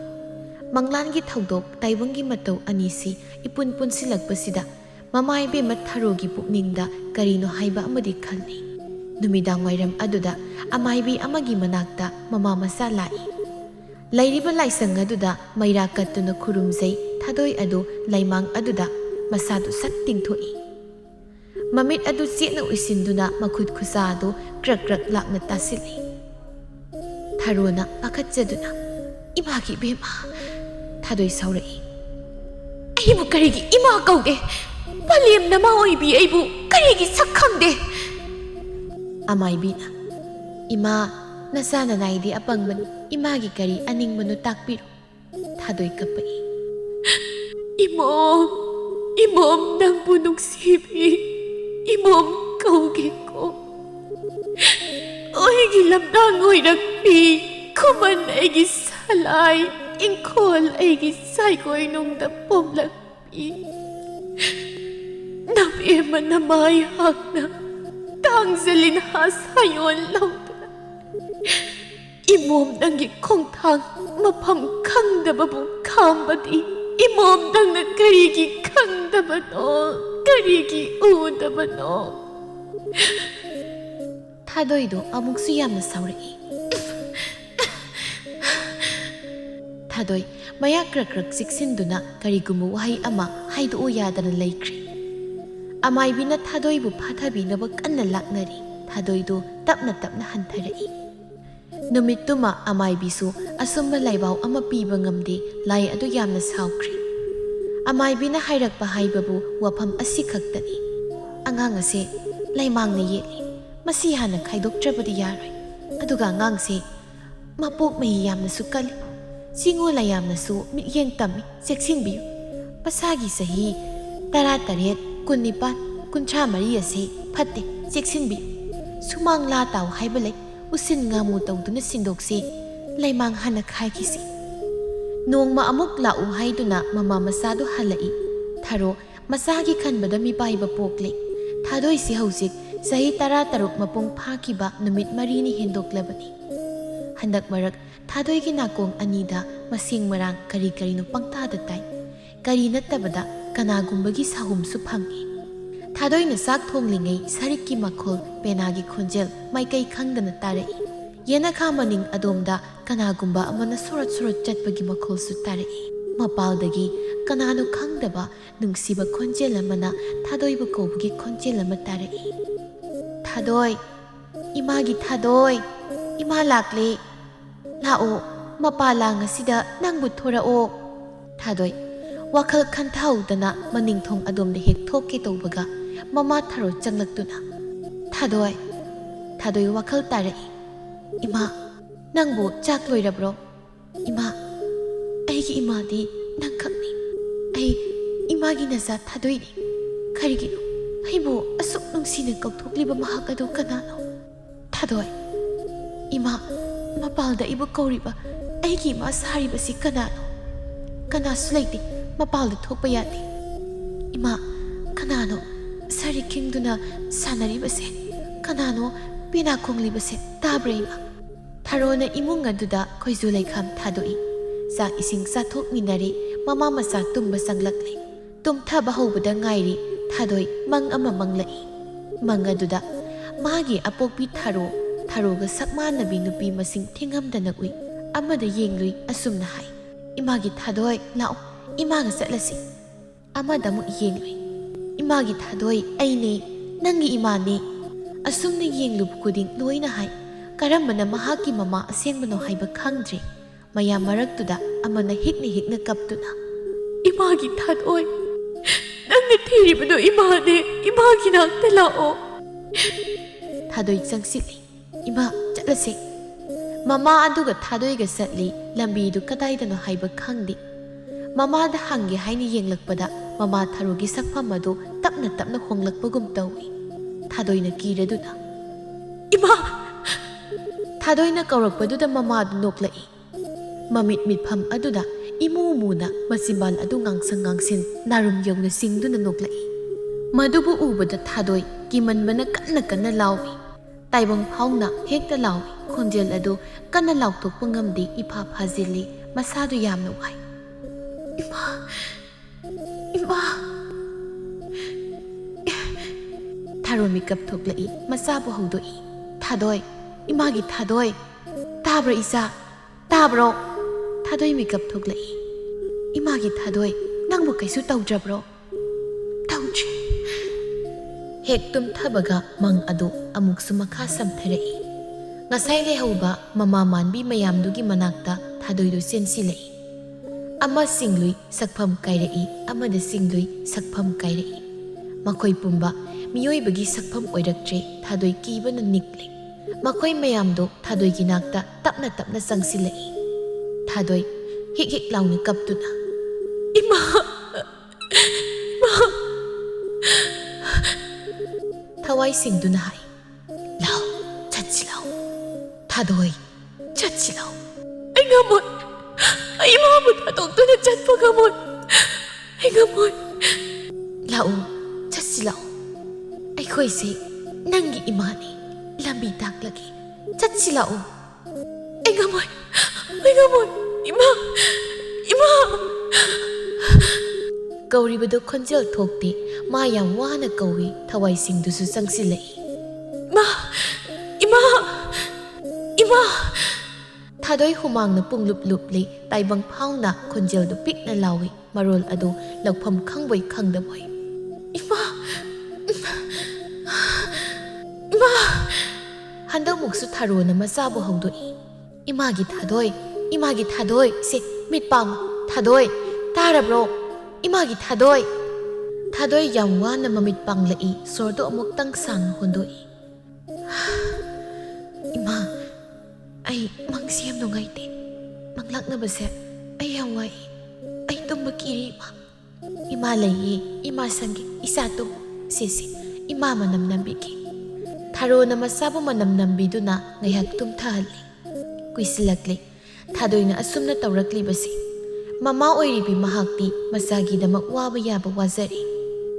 Manglangi thaudok taibangi matau anisi ipun silakpasida mamai be matharogi pukningda karino haiba amadi khalni. Numidang wairam aduda amaibi amagi manakta mama masa lai. Lairiba laisang aduda maira kattuna khurumjai Thadoi adu laimang aduda masadu sat tingthoi. Mamit adu chena uisinduna makhut khusa adu krak lakna tasili. Tharona pakhatjaduna imagi bema Thadoi saurai. Aibu karigi ima kauge palim nama oibi aibu karigi sakhangde. Amaibina ima nasana naidi apangman imagi kari aningmanu takpiru. Thadoi kapai. Imom nang punong sibi. Imom kauge ko. Oigi lamdang oirakpi kuman aigi salay. Ingkol aigi saikoy nung dapomlakpi. Nabi namay hakna tangzalin hasayon lauda. Imom nangi kongtang mapam kangdababu kambadi. Imom nang na karigi kangdabano karigi udabano. Thadoidu amuksu yamna saurai. Thadoi maya krak siksinduna karigumu wahai ama haidu yadana laikri. Amaibina Thadoibu phathabinaba kanna laknari. Thadoidu tapna hantharai. Numituma amaibisu asumba laibau ama piba ngamde lai adu yamna saukri. Amaibina hairakpa haibabu wafam asi khaktani. Angang ase laimangna yeli. Masi hana khaidoktrabadi yaroi. Aduga angang se mapok mai yamna sukali. Singola yamnasu mityeng tami seksinbiyu. Pasagi sahi 18, 19, 23 ase phatte seksinbiyu. Sumang la taw haibalai usin ngamu tawduna sindokse laimang hana khaikisi. Nongma amuk lau haiduna mama masadu halai. Tharo masagi khanbada mipaiba pokle. Thadoi si hausik sahi 13 mapung phakiba numit marini hendoklabani. Handak marak Thadoigi nakong anida masing marang kari no pangtada tay. Kari natabada kanagumbagi sahumsu phangi. Thadoi na sak thonglingay sariki makhol penagi khonjel maikay khangdana tarai. Yena khamaning adomda kanagumba amana surat chatpagi makhol su tarai. Mapaldagi kanano khangdaba nungsiba khonjel amana Thadoi ba kobagi khonjel ama tarai. Thadoi imagi Thadoi ima lakle. Lao mapala ngasida nangbu thorao. Thadoi wakhal khanthau-dana maningthong adomda hek thokke tawbaga mama tharo changlaktuna. Thadoi wakhal tarai. Ima nangbu chak loirabro. Ima aigi imadi nangkhakni. Ai imagi naza Thadoi ni. Karigino aibu asuk nungsina kauthokliba mahak adu kanano. Thadoi ima mapalda ibu kauriba aigi ma saribasi kanano. Kanasu leite mapalda thokpa yate. Ima kanano sari kingduna sanaribase. Kanano pina konglibase tabra ima. Tharona imung aduda khoizu leikham Thadoi ꯆꯥꯛ ꯏꯁꯤꯡ ꯆꯥꯊꯣꯛꯃꯤꯟꯅꯔꯤ ꯃꯃꯥ ꯃꯆꯥ ꯇꯨꯝꯕ ꯆꯪꯂꯛꯂꯤ ꯇꯨꯝꯊꯕ ꯍꯧꯕꯗ ꯉꯥꯏꯔꯤ ꯊꯥꯗꯣꯏ ꯃꯪ ꯑꯃ ꯃꯪꯂꯛꯏ ꯃꯪ ꯑꯗꯨꯗ ꯃꯥꯒꯤ ꯑꯄꯣꯛꯄꯤ ꯊꯥꯔꯣꯒ ꯁꯛ ꯃꯥꯟꯅꯕꯤ ꯅꯨꯄꯤ ꯃꯁꯤꯡ ꯊꯦꯡꯉꯝꯗꯅ ꯎꯏ ꯑꯃꯗ ꯌꯦꯡꯂꯨꯏ ꯑꯁꯨꯝꯅ ꯍꯥꯏ ꯏꯃꯥꯒꯤ ꯊꯥꯗꯣꯏ ꯂꯥꯛꯑꯣ ꯏꯃꯥꯒ ꯆꯠꯂꯁꯤ ꯑꯃꯗ ꯑꯃꯨꯛ ꯌꯦꯡꯂꯨꯏ ꯏꯃꯥꯒꯤ ꯊꯥꯗꯣꯏ ꯑꯩꯅꯦ ꯅꯪꯒꯤ ꯏꯃꯥꯅꯦ ꯑꯁꯨꯝꯅ ꯌꯦꯡꯂꯨꯕ ꯈꯨꯗꯤꯡ ꯂꯣꯏꯅ ꯍꯥꯏ ꯀꯔꯝꯕꯅ ꯃꯍꯥꯛꯀꯤ ꯃꯃꯥ ꯑꯁꯦꯡꯕꯅꯣ ꯍꯥꯏꯕ ꯈꯪꯗ꯭ꯔꯦ ꯃꯌꯥꯝ ꯃꯔꯛꯇꯨꯗ ꯑꯃꯅ ꯍꯤꯛꯅ ꯀꯞꯇꯨꯅ 이마기 타도이 ꯅꯪꯅ ꯊꯤꯔꯤꯕꯗꯣ ꯏꯃꯥꯅꯦ ꯏꯃꯥꯒꯤ ꯅꯥꯛꯇ ꯂꯥꯛꯑꯣ ꯊꯥꯗꯣꯏ ꯆꯪꯁꯤꯜꯂꯤ ꯏꯃꯥ ꯆꯠꯂꯁꯤ ꯃꯃꯥ ꯑꯗꯨꯒ ꯊꯥꯗꯣꯏꯒ ꯆꯠꯂꯤ ꯂꯝꯕꯤꯗꯨ ꯀꯗꯥꯏꯗꯅꯣ ꯍꯥꯏꯕ ꯈꯪꯗꯦ ꯃꯃꯥꯗ ꯍꯪꯒꯦ ꯍꯥꯏꯅ ꯌꯦꯡꯂꯛꯄꯗ ꯃꯃꯥ ꯊꯥꯔꯣꯒꯤ ꯁꯛꯐꯝ ꯑꯗꯨ ꯇꯞꯅ ꯍꯣꯡꯂꯛꯄꯒꯨꯝ ꯇꯧꯏ ꯊꯥꯗꯣꯏꯅ ꯀꯤꯔꯗꯨꯅ 이마 ꯊꯥꯗꯣꯏꯅ ꯀꯧꯔꯛꯄꯗꯨꯗ ꯃꯃꯥꯗꯨ ꯅꯣꯛꯂꯛꯏ ꯃꯃꯤꯠ ꯃꯤꯠꯐꯝ ꯑꯗꯨꯗ ꯏꯃꯨ ꯃꯨꯅ ꯃꯆꯤꯟꯕꯥꯜ ꯑꯗꯨ ꯉꯥꯡꯁꯤꯟ ꯅꯥꯔꯨꯝ ꯌꯧꯅ ꯆꯤꯡꯗꯨꯅ ꯅꯣꯛꯂꯛꯏ ꯃꯗꯨꯕꯨ ꯎꯕꯗ ꯊꯥꯗꯣꯏ ꯀꯤꯃꯟꯕꯅ ꯀꯟꯅ ꯂꯥꯎꯏ ꯇꯥꯏꯕꯪ ꯐꯥꯎꯅ ꯍꯦꯛꯇ ꯂꯥꯎꯏ ꯈꯣꯟꯖꯦꯜ ꯑꯗꯨ ꯀꯟꯅ ꯂꯥꯎꯊꯣꯛꯄ ꯉꯝꯗꯦ ꯏꯐꯥ ꯐꯥꯖꯤꯜꯂꯤ ꯃꯁꯥꯗꯨ ꯌꯥꯝꯅ ꯋꯥꯏ 이마 ꯊꯥꯔꯣ ꯃꯤꯀꯞ ꯊꯣꯛꯂꯛꯏ ꯃꯆꯥꯕꯨ ꯍꯧꯗꯣꯛꯏ ꯊꯥꯗꯣꯏ ꯏꯃꯥꯒꯤ ꯊꯥꯗꯣꯏ ꯇꯥꯕ꯭ꯔꯣ ꯏꯆꯥ ꯇꯥꯕ꯭ꯔꯣ ꯊꯥꯗꯣꯏ ꯃꯤꯀꯞ ꯊꯣꯛꯂꯛꯏ 이마ꯒꯤ ꯊꯥꯗꯣꯏ ꯅꯪꯕꯨ ꯀꯩꯁꯨ ꯇꯧꯗ꯭ꯔꯕ꯭ꯔꯣ ꯇꯧꯗ꯭ꯔꯤ ꯍꯦꯛ ꯇꯨꯝꯊꯕꯒ ꯃꯪ ꯑꯗꯨ ꯑꯃꯨꯛꯁꯨ ꯃꯈꯥ ꯁꯝꯊꯔꯛꯏ ꯉꯁꯥꯏ ꯂꯩꯍꯧꯕ ꯃꯃꯥ ꯃꯥꯟꯕꯤ ꯃꯌꯥꯝꯗꯨꯒꯤ ꯃꯅꯥꯛꯇ ꯊꯥꯗꯣꯏꯗꯨ ꯆꯦꯟꯁꯤꯜꯂꯛꯏ ꯑꯃ ꯆꯤꯡꯂꯨꯏ ꯁꯛꯐꯝ ꯀꯥꯏꯔꯛꯏ ꯑꯃꯗ ꯆꯤꯡꯂꯨꯏ ꯁꯛꯐꯝ ꯀꯥꯏꯔꯛꯏ ꯃꯈꯣꯏ ꯄꯨꯝꯕ ꯃꯤꯑꯣꯏꯕꯒꯤ ꯁꯛꯐꯝ ꯑꯣꯏꯔꯛꯇ꯭ꯔꯦ ꯊꯥꯗꯣꯏ ꯀꯤꯕꯅ ꯅꯤꯛꯂꯤ ꯃꯈꯣꯏ ꯃꯌꯥꯝꯗꯣ ꯊꯥꯗꯣꯏꯒꯤ ꯅꯥꯛꯇ ꯇꯞꯅ ꯆꯪꯁꯤꯜꯂꯛꯏ ꯊꯥꯗꯣꯏ ꯍꯤꯛ ꯂꯥꯎꯅ ꯀꯞꯇꯨꯅ 이마 ꯊꯋꯥꯏꯁꯤꯡꯗꯨꯅ ꯍꯥꯏ ꯂꯥꯎ ꯆꯠꯁꯤ ꯂꯥꯎ ꯊꯥꯗꯣꯏ ꯆꯠꯁꯤ ꯂꯥꯎ ꯑꯩ ꯉꯝꯃꯣꯏ ꯑꯩ ꯏꯃꯥꯕꯨ ꯊꯥꯗꯣꯛꯇꯨꯅ ꯆꯠꯄ ꯉꯝꯃꯣꯏ ꯑꯩ ꯉꯝꯃꯣꯏ ꯂꯥꯛꯎ ꯆꯠꯁꯤ ꯂꯥꯎ ꯑꯩꯈꯣꯏꯁꯦ ꯅꯪꯒꯤ ꯏꯃꯥꯅꯤ ꯂꯝꯕꯤ ꯇꯥꯛꯂꯒꯦ ꯆꯠꯁꯤ ꯂꯥꯛꯎ ꯑꯩ ꯉꯝꯃꯣꯏ 이마 ꯀꯧꯔꯤꯕꯗꯨ ꯈꯣꯟꯖꯦꯜ ꯊꯣꯛꯇꯦ ꯃꯥ ꯌꯥꯝ ꯋꯥꯅ ꯀꯧꯏ ꯊꯋꯥꯏꯁꯤꯡꯗꯨꯁꯨ ꯆꯪꯁꯤꯜꯂꯛꯏ 이마 ꯊꯥꯗꯣꯏ ꯍꯨꯃꯥꯡꯅ ꯄꯨꯡꯂꯨꯞ ꯂꯨꯞꯂꯤ ꯇꯥꯏꯕꯪ ꯐꯥꯎꯅ ꯈꯣꯟꯖꯦꯜꯗꯨ ꯄꯤꯛꯅ ꯂꯥꯎꯏ ꯃꯔꯣꯜ ꯑꯗꯨ ꯂꯧꯐꯝ ꯈꯪꯕꯣꯏ ꯈꯪꯗꯕꯣꯏ 이마 ꯍꯟꯗꯛꯃꯨꯛꯁꯨ ꯊꯥꯔꯣꯅ ꯃꯆꯥꯕꯨ ꯍꯧꯗꯣꯛꯏ ꯏꯃꯥꯒꯤ ꯊꯥꯗꯣꯏ ꯁꯦ ꯃꯤꯠ ꯄꯥꯡꯉꯨ ꯊꯥꯗꯣꯏ ꯇꯥꯔꯕ꯭ꯔꯣ ꯏꯃꯥꯒꯤ ꯊꯥꯗꯣꯏ ꯌꯥꯝ ꯋꯥꯅ ꯃꯃꯤꯠ ꯄꯥꯡꯂꯛꯏ ꯁꯣꯔꯗꯣ ꯑꯃꯨꯛꯇꯪ ꯁꯥꯡꯅ ꯍꯣꯟꯗꯣꯛꯏ ꯏꯃꯥ ꯑꯩ ꯃꯪꯁꯤ ꯌꯥꯝ ꯅꯨꯡꯉꯥꯏꯇꯦ ꯃꯪꯂꯥꯛꯅꯕꯁꯦ ꯑꯩ ꯌꯥꯝ ꯋꯥꯏ ꯑꯩ ꯇꯨꯝꯕ ꯀꯤꯔꯤ ꯏꯃꯥ ꯂꯩꯌꯦ ꯏꯃꯥ ꯁꯪꯒꯦ ꯏꯆꯥ ꯇꯨꯝꯃꯨ ꯁꯤꯁꯦ ꯏꯃꯥ ꯃꯅꯝ ꯅꯝꯕꯤꯒꯦ ꯊꯥꯔꯣꯅ ꯃꯆꯥꯕꯨ ꯃꯅꯝ ꯅꯝꯕꯤꯗꯨꯅ ꯉꯥꯏꯍꯥꯛ ꯇꯨꯝꯊꯍꯜꯂꯤ ꯀꯨꯏꯁꯤꯜꯂꯛꯂꯤ ꯊꯥꯗꯣꯏꯅ ꯑꯁꯨꯝꯅ ꯇꯧꯔꯛꯂꯤꯕꯁꯤ ꯃꯃꯥ ꯑꯣꯏꯔꯤꯕꯤ ꯃꯍꯥꯛꯇꯤ ꯃꯆꯥꯒꯤꯗꯃꯛ ꯋꯥꯕ ꯌꯥꯕ ꯋꯥꯖꯔꯤ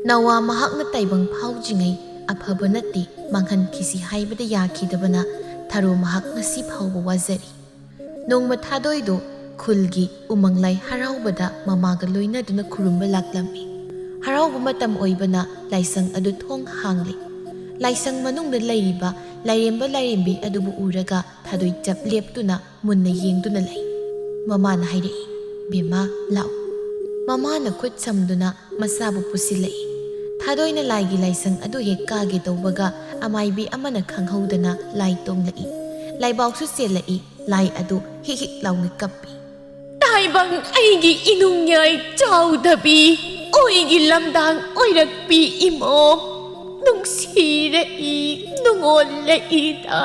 ꯅꯋꯥ ꯃꯍꯥꯛꯅ ꯇꯥꯏꯕꯪ ꯐꯥꯎꯗ꯭ꯔꯤꯉꯩ ꯑꯐꯕ ꯅꯠꯇꯦ ꯃꯥꯡꯍꯟꯈꯤꯁꯤ ꯍꯥꯏꯕꯗ ꯌꯥꯈꯤꯗꯕꯅ ꯊꯥꯔꯣ ꯃꯍꯥꯛ ꯉꯁꯤ ꯐꯥꯎꯕ ꯋꯥꯖꯔꯤ ꯅꯣꯡꯃ ꯊꯥꯗꯣꯏꯗꯣ ꯈꯨꯜꯒꯤ ꯎꯃꯪ ꯂꯥꯏ ꯍꯔꯥꯎꯕꯗ ꯃꯃꯥꯒ ꯂꯣꯏꯅꯗꯨꯅ ꯈꯨꯔꯨꯝꯕ ꯂꯥꯛꯂꯝꯃꯤ ꯍꯔꯥꯎꯕ ꯃꯇꯝ ꯑꯣꯏꯕꯅ ꯂꯥꯏꯁꯪ ꯑꯗꯨ ꯊꯣꯡ ꯍꯥꯡꯂꯤ ꯂꯥꯏꯁꯪ ꯃꯅꯨꯡꯗ ꯂꯩꯔꯤꯕ ꯂꯥꯏꯔꯦꯝꯕ ꯂꯥꯏꯔꯦꯝꯕꯤ ꯑꯗꯨꯕꯨ ꯎꯔꯒ ꯊꯥꯗꯣꯏ ꯆꯞ ꯂꯦꯞꯇꯨꯅ ꯃꯨꯟꯅ ꯌꯦꯡꯗꯨꯅ ꯂꯩ ꯃꯃꯥꯅ ꯍꯥꯏꯔꯛꯏ ꯕꯦꯝꯃ ꯂꯥꯛꯎ ꯃꯃꯥꯅ ꯈꯨꯠ ꯁꯝꯗꯨꯅ ꯃꯆꯥꯕꯨ ꯄꯨꯁꯤꯜꯂꯛꯏ ꯊꯥꯗꯣꯏꯅ ꯂꯥꯏꯒꯤ ꯂꯥꯏꯁꯪ ꯑꯗꯨ ꯍꯦꯛ ꯀꯥꯒꯦ ꯇꯧꯕꯒ ꯑꯃꯥꯏꯕꯤ ꯑꯃꯅ ꯈꯪꯍꯧꯗꯅ ꯂꯥꯏ ꯇꯣꯡꯂꯛꯏ ꯂꯥꯏꯕꯥꯎꯁꯨ ꯆꯦꯜꯂꯛꯏ ꯂꯥꯏ ꯑꯗꯨ ꯍꯤꯛ ꯂꯥꯎꯅ ꯀꯞꯄꯤ ꯇꯥꯏꯕꯪ ꯑꯩꯒꯤ ꯏꯅꯨꯡꯌꯥꯏ ꯆꯥꯎꯗꯕꯤ ꯑꯣꯏꯒꯤ ꯂꯝꯗꯥꯡ ꯑꯣꯏꯔꯛꯄꯤ ꯏꯃꯣꯝ ꯅꯨꯡꯁꯤꯔꯛꯏ ꯅꯨꯡꯉꯣꯜꯂꯛꯏꯗ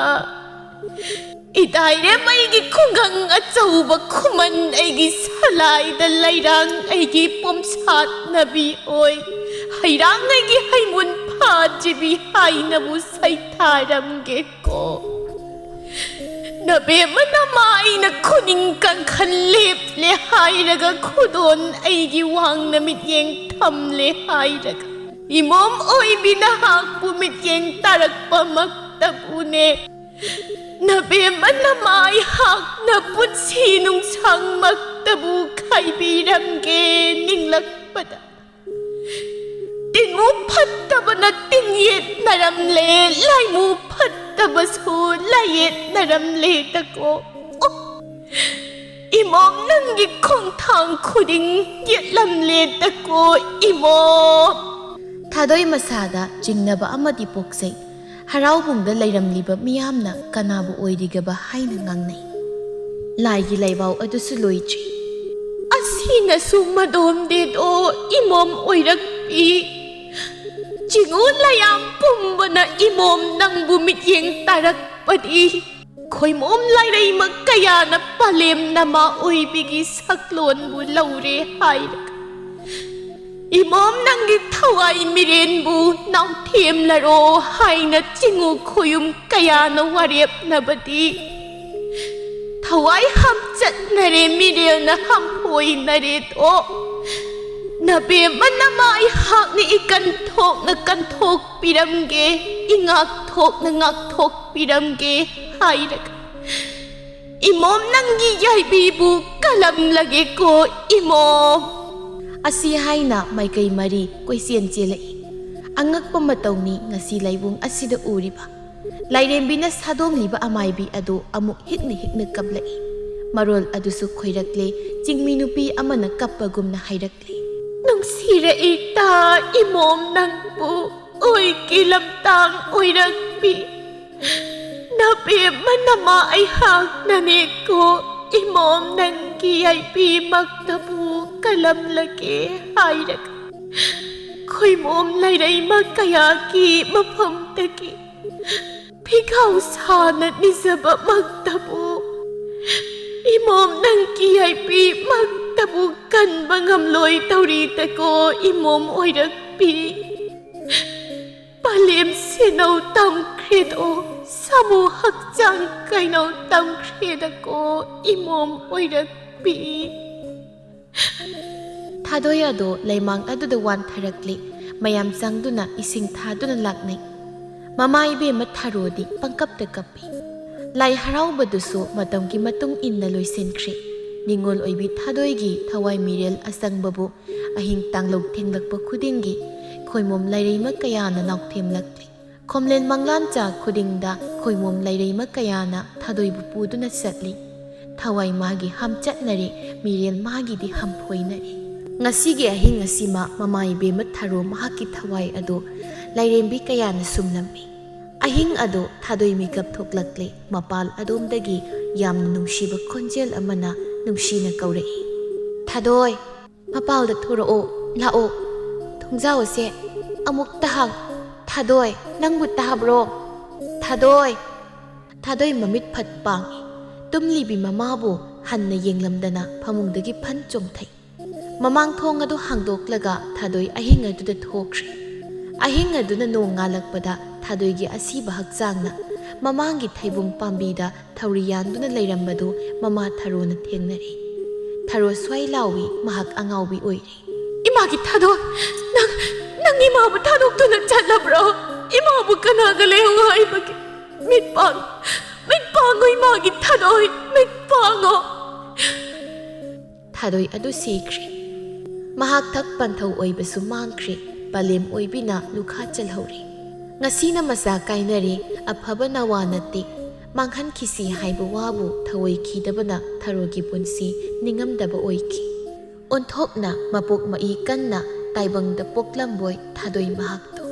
ꯏꯗꯥꯏꯔꯦꯝ ꯑꯩꯒꯤ ꯈꯨꯡꯒꯪ ꯑꯆꯧꯕ ꯈꯨꯃꯟ ꯑꯩꯒꯤ ꯁꯂꯥꯏꯗ ꯂꯩꯔꯥꯡ ꯑꯩꯒꯤ ꯄꯣꯝꯁꯥꯠꯅꯕꯤ ꯑꯣꯏ ꯍꯩꯔꯥꯡ ꯑꯩꯒꯤ ꯍꯩꯃꯨꯟ ꯐꯥꯖꯤꯕꯤ ꯍꯥꯏꯅꯕꯨ ꯁꯩꯊꯥꯔꯝꯒꯦꯀꯣ ꯅꯕꯦꯝꯃ ꯅꯃꯥ ꯑꯩꯅ ꯈꯨꯅꯤꯡ ꯀꯪꯈꯟ ꯂꯦꯞꯂꯦ ꯍꯥꯏꯔꯒ ꯈꯨꯗꯣꯟ ꯑꯩꯒꯤ ꯋꯥꯡꯅ ꯃꯤꯠꯌꯦꯡ ꯊꯝꯂꯦ ꯍꯥꯏꯔꯒ ꯏꯃꯣꯝ ꯑꯣꯏꯕꯤ ꯅꯍꯥꯛꯄꯨ ꯃꯤꯠꯌꯦꯡ ꯇꯥꯔꯛꯄꯃꯛꯇꯕꯨꯅꯦ ꯅꯕꯦꯝꯃ ꯅꯃꯥ ꯑꯩꯍꯥꯛꯅ ꯄꯨꯟꯁꯤ ꯅꯨꯡꯁꯥꯡꯃꯛ ꯃꯛꯇꯕꯨ ꯈꯥꯏꯕꯤꯔꯝꯒꯦ ꯅꯤꯡꯂꯛꯄꯗ ꯇꯤꯟꯃꯨ ꯐꯠꯇꯕꯅ ꯇꯤꯟꯌꯦꯠꯅꯔꯝꯂꯦ ꯂꯥꯏꯃꯨ ꯐꯠꯇꯕꯁꯨ ꯂꯥꯏꯌꯦꯠꯅꯔꯝꯂꯦ ꯇꯀꯣ ꯏꯃꯣꯝ ꯅꯪꯒꯤ ꯈꯣꯡꯊꯥꯡ ꯈꯨꯗꯤꯡ ꯌꯦꯠꯂꯝꯂꯦ ꯇꯀꯣ ꯏꯃꯣꯝ ꯊꯥꯗꯣꯏ ꯃꯁꯥꯗ ꯆꯤꯡꯅꯕ ꯑꯃꯗꯤ ꯄꯣꯛꯆꯩ ꯍꯔꯥꯎꯕꯨꯡꯗ ꯂꯩꯔꯝꯂꯤꯕ ꯃꯤꯌꯥꯝꯅ ꯀꯅꯥꯕꯨ ꯑꯣꯏꯔꯤꯒꯕ ꯍꯥꯏꯅ ꯉꯥꯡꯅꯩ ꯂꯥꯏꯒꯤ ꯂꯩꯕꯥꯎ ꯑꯗꯨꯁꯨ ꯂꯣꯏꯗ꯭ꯔꯤ ꯑꯁꯤꯅꯁꯨ ꯃꯗꯣꯝꯗꯦꯗꯣ ꯏꯃꯣꯝ ꯑꯣꯏꯔꯛꯄꯤ ꯆꯤꯉꯨ ꯂꯌꯥꯝ ꯄꯨꯝꯕꯅ ꯏꯃꯣꯝ ꯅꯪꯕꯨ ꯃꯤꯠꯌꯦꯡ ꯇꯥꯔꯛꯄꯗꯤ ꯈꯣꯏꯃꯣꯝ ꯂꯥꯏꯔꯩꯃꯛ ꯀꯌꯥꯅ ꯄꯂꯦꯝ ꯅꯃꯥ ꯑꯣꯏꯕꯤꯒꯤ ꯁꯛꯂꯣꯟꯕꯨ ꯂꯧꯔꯦ ꯍꯥꯏꯔꯒ ꯏꯃꯣꯝ ꯅꯪꯒꯤ ꯊꯋꯥꯏ ꯃꯤꯔꯦꯟꯕꯨ ꯅꯥꯎꯊꯦꯝꯂꯔꯣ ꯍꯥꯏꯅ ꯆꯤꯉꯨ ꯈꯣꯌꯨꯝ ꯀꯌꯥꯅ ꯋꯥꯔꯦꯞꯅꯕꯗꯤ ꯊꯋꯥꯏ ꯍꯥꯞꯆꯠꯅꯔꯦ ꯃꯤꯔꯦꯜꯅ ꯍꯥꯝꯐꯣꯏꯅꯔꯦꯗꯣ ꯅꯕꯦꯝꯃ ꯅꯃꯥ ꯑꯩꯍꯥꯛꯅ ꯏꯀꯟꯊꯣꯛꯅ ꯀꯟꯊꯣꯛꯄꯤꯔꯝꯒꯦ ꯏꯉꯥꯛꯊꯣꯛꯅ ꯉꯥꯛꯊꯣꯛꯄꯤꯔꯝꯒꯦ ꯍꯥꯏꯔꯒ ꯏꯃꯣꯝ ꯅꯪꯒꯤ ꯌꯥꯏꯕꯤꯕꯨ ꯀꯂꯝꯂꯒꯦꯀꯣ ꯏꯃꯣꯝ ꯑꯁꯤ ꯍꯥꯏꯅ ꯃꯥꯏꯀꯩ ꯃꯔꯤ ꯀꯣꯏꯆꯦꯟ ꯆꯦꯜꯂꯛꯏ ꯑꯉꯛꯄ ꯃꯇꯧꯅꯤ ꯉꯁꯤ ꯂꯩꯕꯨꯡ ꯑꯁꯤꯗ ꯎꯔꯤꯕ ꯂꯥꯏꯔꯦꯝꯕꯤꯅ ꯁꯥꯗꯣꯡꯂꯤꯕ ꯑꯃꯥꯏꯕꯤ ꯑꯗꯨ ꯑꯃꯨꯛ ꯍꯤꯛꯅ ꯍꯤꯛꯅ ꯀꯞꯂꯛꯏ ꯃꯔꯣꯜ ꯑꯗꯨꯁꯨ ꯈꯣꯏꯔꯛꯂꯦ ꯆꯤꯡꯃꯤ ꯅꯨꯄꯤ ꯑꯃꯅ ꯀꯞꯄꯒꯨꯝꯅ ꯍꯥꯏꯔꯛꯂꯦ ꯅꯨꯡꯁꯤꯔꯛꯏꯇꯥ ꯏꯃꯣꯝ ꯅꯪꯕꯨ ꯑꯣꯏꯒꯤ ꯂꯝꯇꯥꯡ ꯑꯣꯏꯔꯛꯄꯤ ꯅꯕꯦꯝꯃ ꯅꯃꯥ ꯑꯩꯍꯥꯛꯅꯅꯦꯀꯣ ꯏꯃꯣꯝ ꯅꯪꯒꯤ ꯌꯥꯏꯕꯤꯃꯛꯇꯕꯨ ꯀꯂꯝꯂꯒꯦ ꯍꯥꯏꯔꯒ ꯈꯣꯏꯃꯣꯝ ꯂꯩꯔꯩꯃ ꯀꯌꯥꯒꯤ ꯃꯐꯝꯗꯒꯤ ꯐꯤꯈꯥꯎ ꯁꯥꯅ ꯅꯤꯖꯕꯃꯛꯇꯕꯨ ꯏꯃꯣꯝ ꯅꯪꯒꯤ ꯌꯥꯏꯕꯤꯃꯛꯇꯕꯨ ꯀꯟꯕ ꯉꯝꯂꯣꯏ ꯇꯧꯔꯤꯗꯀꯣ ꯏꯃꯣꯝ ꯑꯣꯏꯔꯛꯄꯤ ꯄꯂꯦꯝ ꯁꯦꯅꯧ ꯇꯝꯈ꯭ꯔꯦꯗꯣ ꯁꯥꯃꯨ ꯍꯛꯆꯥꯡ ꯀꯩꯅꯧ ꯇꯝꯈ꯭ꯔꯦꯗꯀꯣ ꯏꯃꯣꯝ ꯑꯣꯏꯔꯛꯄꯤ ꯊꯥꯗꯣꯏ ꯑꯗꯣ ꯂꯩꯃꯥꯡ ꯑꯗꯨꯗ ꯋꯥꯟꯊꯔꯛꯂꯤ ꯃꯌꯥꯝ ꯆꯪꯗꯨꯅ ꯏꯁꯤꯡ ꯊꯥꯗꯨꯅ ꯂꯥꯛꯅꯩ ꯃꯃꯥ ꯏꯕꯦꯝꯃ ꯊꯥꯔꯣꯗꯤ ꯄꯪꯀꯞꯇ ꯀꯞꯄꯤ ꯂꯥꯏ ꯍꯔꯥꯎꯕꯗꯨꯁꯨ ꯃꯇꯝꯒꯤ ꯃꯇꯨꯡ ꯏꯟꯅ ꯂꯣꯏꯁꯤꯟꯈ꯭ꯔꯦ ꯅꯤꯡꯉꯣꯜ ꯑꯣꯏꯕꯤ ꯊꯥꯗꯣꯏꯒꯤ ꯊꯋꯥꯏ ꯃꯤꯔꯦꯜ ꯑꯆꯪꯕꯕꯨ ꯑꯍꯤꯡ ꯇꯥꯡꯂꯧ ꯊꯦꯡꯂꯛꯄ ꯈꯨꯗꯤꯡꯒꯤ ꯈꯣꯏꯃꯣꯝ ꯂꯩꯔꯩꯃ ꯀꯌꯥꯅ ꯅꯥꯎꯊꯦꯝꯂꯛꯂꯤ ꯈꯣꯝꯂꯦꯟ ꯃꯪꯂꯥꯟꯆꯥ ꯈꯨꯗꯤꯡꯗ ꯈꯣꯏꯃꯣꯝ ꯂꯩꯔꯩꯃ ꯀꯌꯥꯅ ꯊꯥꯗꯣꯏꯕꯨ ꯄꯨꯗꯨꯅ ꯆꯠꯂꯤ ꯊꯋꯥꯏ ꯃꯥꯒꯤ ꯍꯥꯝꯆꯠꯅꯔꯦ ꯃꯤꯔꯦꯜ ꯃꯥꯒꯤꯗꯤ ꯍꯥꯝꯐꯣꯏꯅꯔꯦ ꯉꯁꯤꯒꯤ ꯑꯍꯤꯡ ꯑꯁꯤꯃ ꯃꯃꯥ ꯏꯕꯦꯝꯃ ꯊꯥꯔꯣ ꯃꯍꯥꯛꯀꯤ ꯊꯋꯥꯏ ꯑꯗꯨ ꯂꯥꯏꯔꯦꯝꯕꯤ ꯀꯌꯥꯅ ꯁꯨꯝꯂꯝꯃꯤ ꯑꯍꯤꯡ ꯑꯗꯨ ꯊꯥꯗꯣꯏ ꯃꯤꯀꯞ ꯊꯣꯛꯂꯛꯂꯦ ꯃꯄꯥꯜ ꯑꯗꯣꯝꯗꯒꯤ ꯌꯥꯝꯅ ꯅꯨꯡꯁꯤꯕ ꯈꯣꯟꯖꯦꯜ ꯑꯃꯅ ꯅꯨꯡꯁꯤꯅ ꯀꯧꯔꯛꯏ ꯊꯥꯗꯣꯏ ꯃꯄꯥꯜꯗ ꯊꯣꯔꯛꯑꯣ ꯂꯥꯛꯑꯣ ꯊꯣꯡꯖꯥꯎꯁꯦ ꯑꯃꯨꯛꯇ ꯍꯥꯡ ꯊꯥꯗꯣꯏ ꯅꯪꯕꯨ ꯇꯥꯕ꯭ꯔꯣ ꯊꯥꯗꯣꯏ ꯊꯥꯗꯣꯏ ꯃꯃꯤꯠ ꯐꯠ ꯄꯥꯡꯏ ꯇꯨꯝꯂꯤꯕꯤ ꯃꯃꯥꯕꯨ ꯍꯟꯅ ꯌꯦꯡꯂꯝꯗꯅ ꯐꯃꯨꯡꯗꯒꯤ ꯐꯟ ꯆꯣꯡꯊꯩ ꯃꯃꯥꯡ ꯊꯣꯡ ꯑꯗꯨ ꯍꯥꯡꯗꯣꯛꯂꯒ ꯊꯥꯗꯣꯏ ꯑꯍꯤꯡ ꯑꯗꯨꯗ ꯊꯣꯛꯈ꯭ꯔꯦ ꯑꯍꯤꯡ ꯑꯗꯨꯅ ꯅꯣꯡ ꯉꯥꯜꯂꯛꯄꯗ ꯊꯥꯗꯣꯏꯒꯤ ꯑꯁꯤꯕ ꯍꯛꯆꯥꯡꯅ ꯃꯃꯥꯡꯒꯤ ꯊꯩꯕꯨꯡ ꯄꯥꯝꯕꯤꯗ ꯊꯧꯔꯤ ꯌꯥꯟꯗꯨꯅ ꯂꯩꯔꯝꯕꯗꯨ ꯃꯃꯥ ꯊꯥꯔꯣꯅ ꯊꯦꯡꯅꯔꯤ ꯊꯥꯔꯣ ꯁ꯭ꯋꯥꯏ ꯂꯥꯎꯏ ꯃꯍꯥꯛ ꯑꯉꯥꯎꯕꯤ ꯑꯣꯏꯔꯤ 이마기 타도 난 이마부 타독도는 잘라브러 이마부 까나갈래요 아이바기 밑방어 이마기 타도이 밑방어 ꯊꯥꯗꯣꯏ ꯑꯗꯨ ꯁꯤꯈ꯭ꯔꯦ ꯃꯍꯥꯛ ꯊꯛ ꯄꯟꯊꯧ ꯑꯣꯏꯕꯁꯨ ꯃꯥꯡꯈ꯭ꯔꯦ ꯄꯂꯦꯝ ꯑꯣꯏꯕꯤꯅ ꯂꯨꯈꯥ ꯆꯜꯍꯧꯔꯦ ꯉꯁꯤꯅ ꯃꯆꯥ ꯀꯥꯏꯅꯔꯦ ꯑꯐꯕ ꯅꯋꯥ ꯅꯠꯇꯦ ꯃꯥꯡꯍꯟꯈꯤꯁꯤ ꯍꯥꯏꯕ ꯋꯥꯕꯨ ꯊꯑꯣꯏꯈꯤꯗꯕꯅ ꯊꯥꯔꯣꯒꯤ ꯄꯨꯟꯁꯤ ꯅꯤꯡꯉꯝꯗꯕ ꯑꯣꯏꯈꯤ ꯑꯣꯟꯊꯣꯛꯅ ꯃꯄꯣꯛ ꯃꯏ ꯀꯟꯅ ꯇꯥꯏꯕꯪꯗ ꯄꯣꯛꯂꯝꯕꯣꯏ ꯊꯥꯗꯣꯏ ꯃꯍꯥꯛꯇꯣ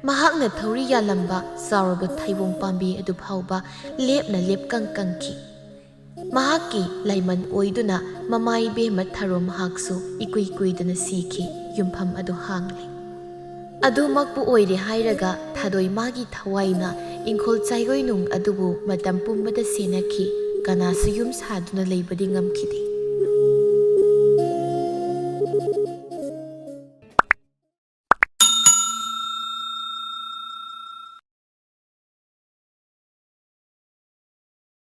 ꯃꯍꯥꯛꯅ ꯊꯧꯔꯤ ꯌꯥꯜꯂꯝꯕ ꯆꯥꯎꯔꯕ ꯊꯩꯕꯣꯡ ꯄꯥꯝꯕꯤ ꯑꯗꯨ ꯐꯥꯎꯕ ꯂꯦꯞꯅ ꯂꯦꯞꯀꯪ ꯀꯪꯈꯤ ꯃꯍꯥꯛꯀꯤ ꯂꯥꯏꯃꯟ ꯑꯣꯏꯗꯨꯅ ꯃꯃꯥ ꯏꯕꯦꯝꯃ ꯊꯥꯔꯣ ꯃꯍꯥꯛꯁꯨ ꯏꯀꯨꯏ ꯀꯨꯏꯗꯅ ꯁꯤꯈꯤ ꯌꯨꯝꯐꯝ ꯑꯗꯨ ꯍꯥꯡꯂꯦ ꯑꯗꯨꯃꯛꯄꯨ ꯑꯣꯏꯔꯦ ꯍꯥꯏꯔꯒ ꯊꯥꯗꯣꯏ ꯃꯥꯒꯤ ꯊꯋꯥꯏꯅ ꯏꯪꯈꯣꯜ ꯆꯥꯏꯒꯣꯏꯅꯨꯡ ꯑꯗꯨꯕꯨ ꯃꯇꯝ ꯄꯨꯝꯕꯗ ꯁꯦꯟꯅꯈꯤ ꯀꯅꯥꯁꯨ ꯌꯨꯝ ꯁꯥꯗꯨꯅ ꯂꯩꯕꯗꯤ ꯉꯝꯈꯤꯗꯦ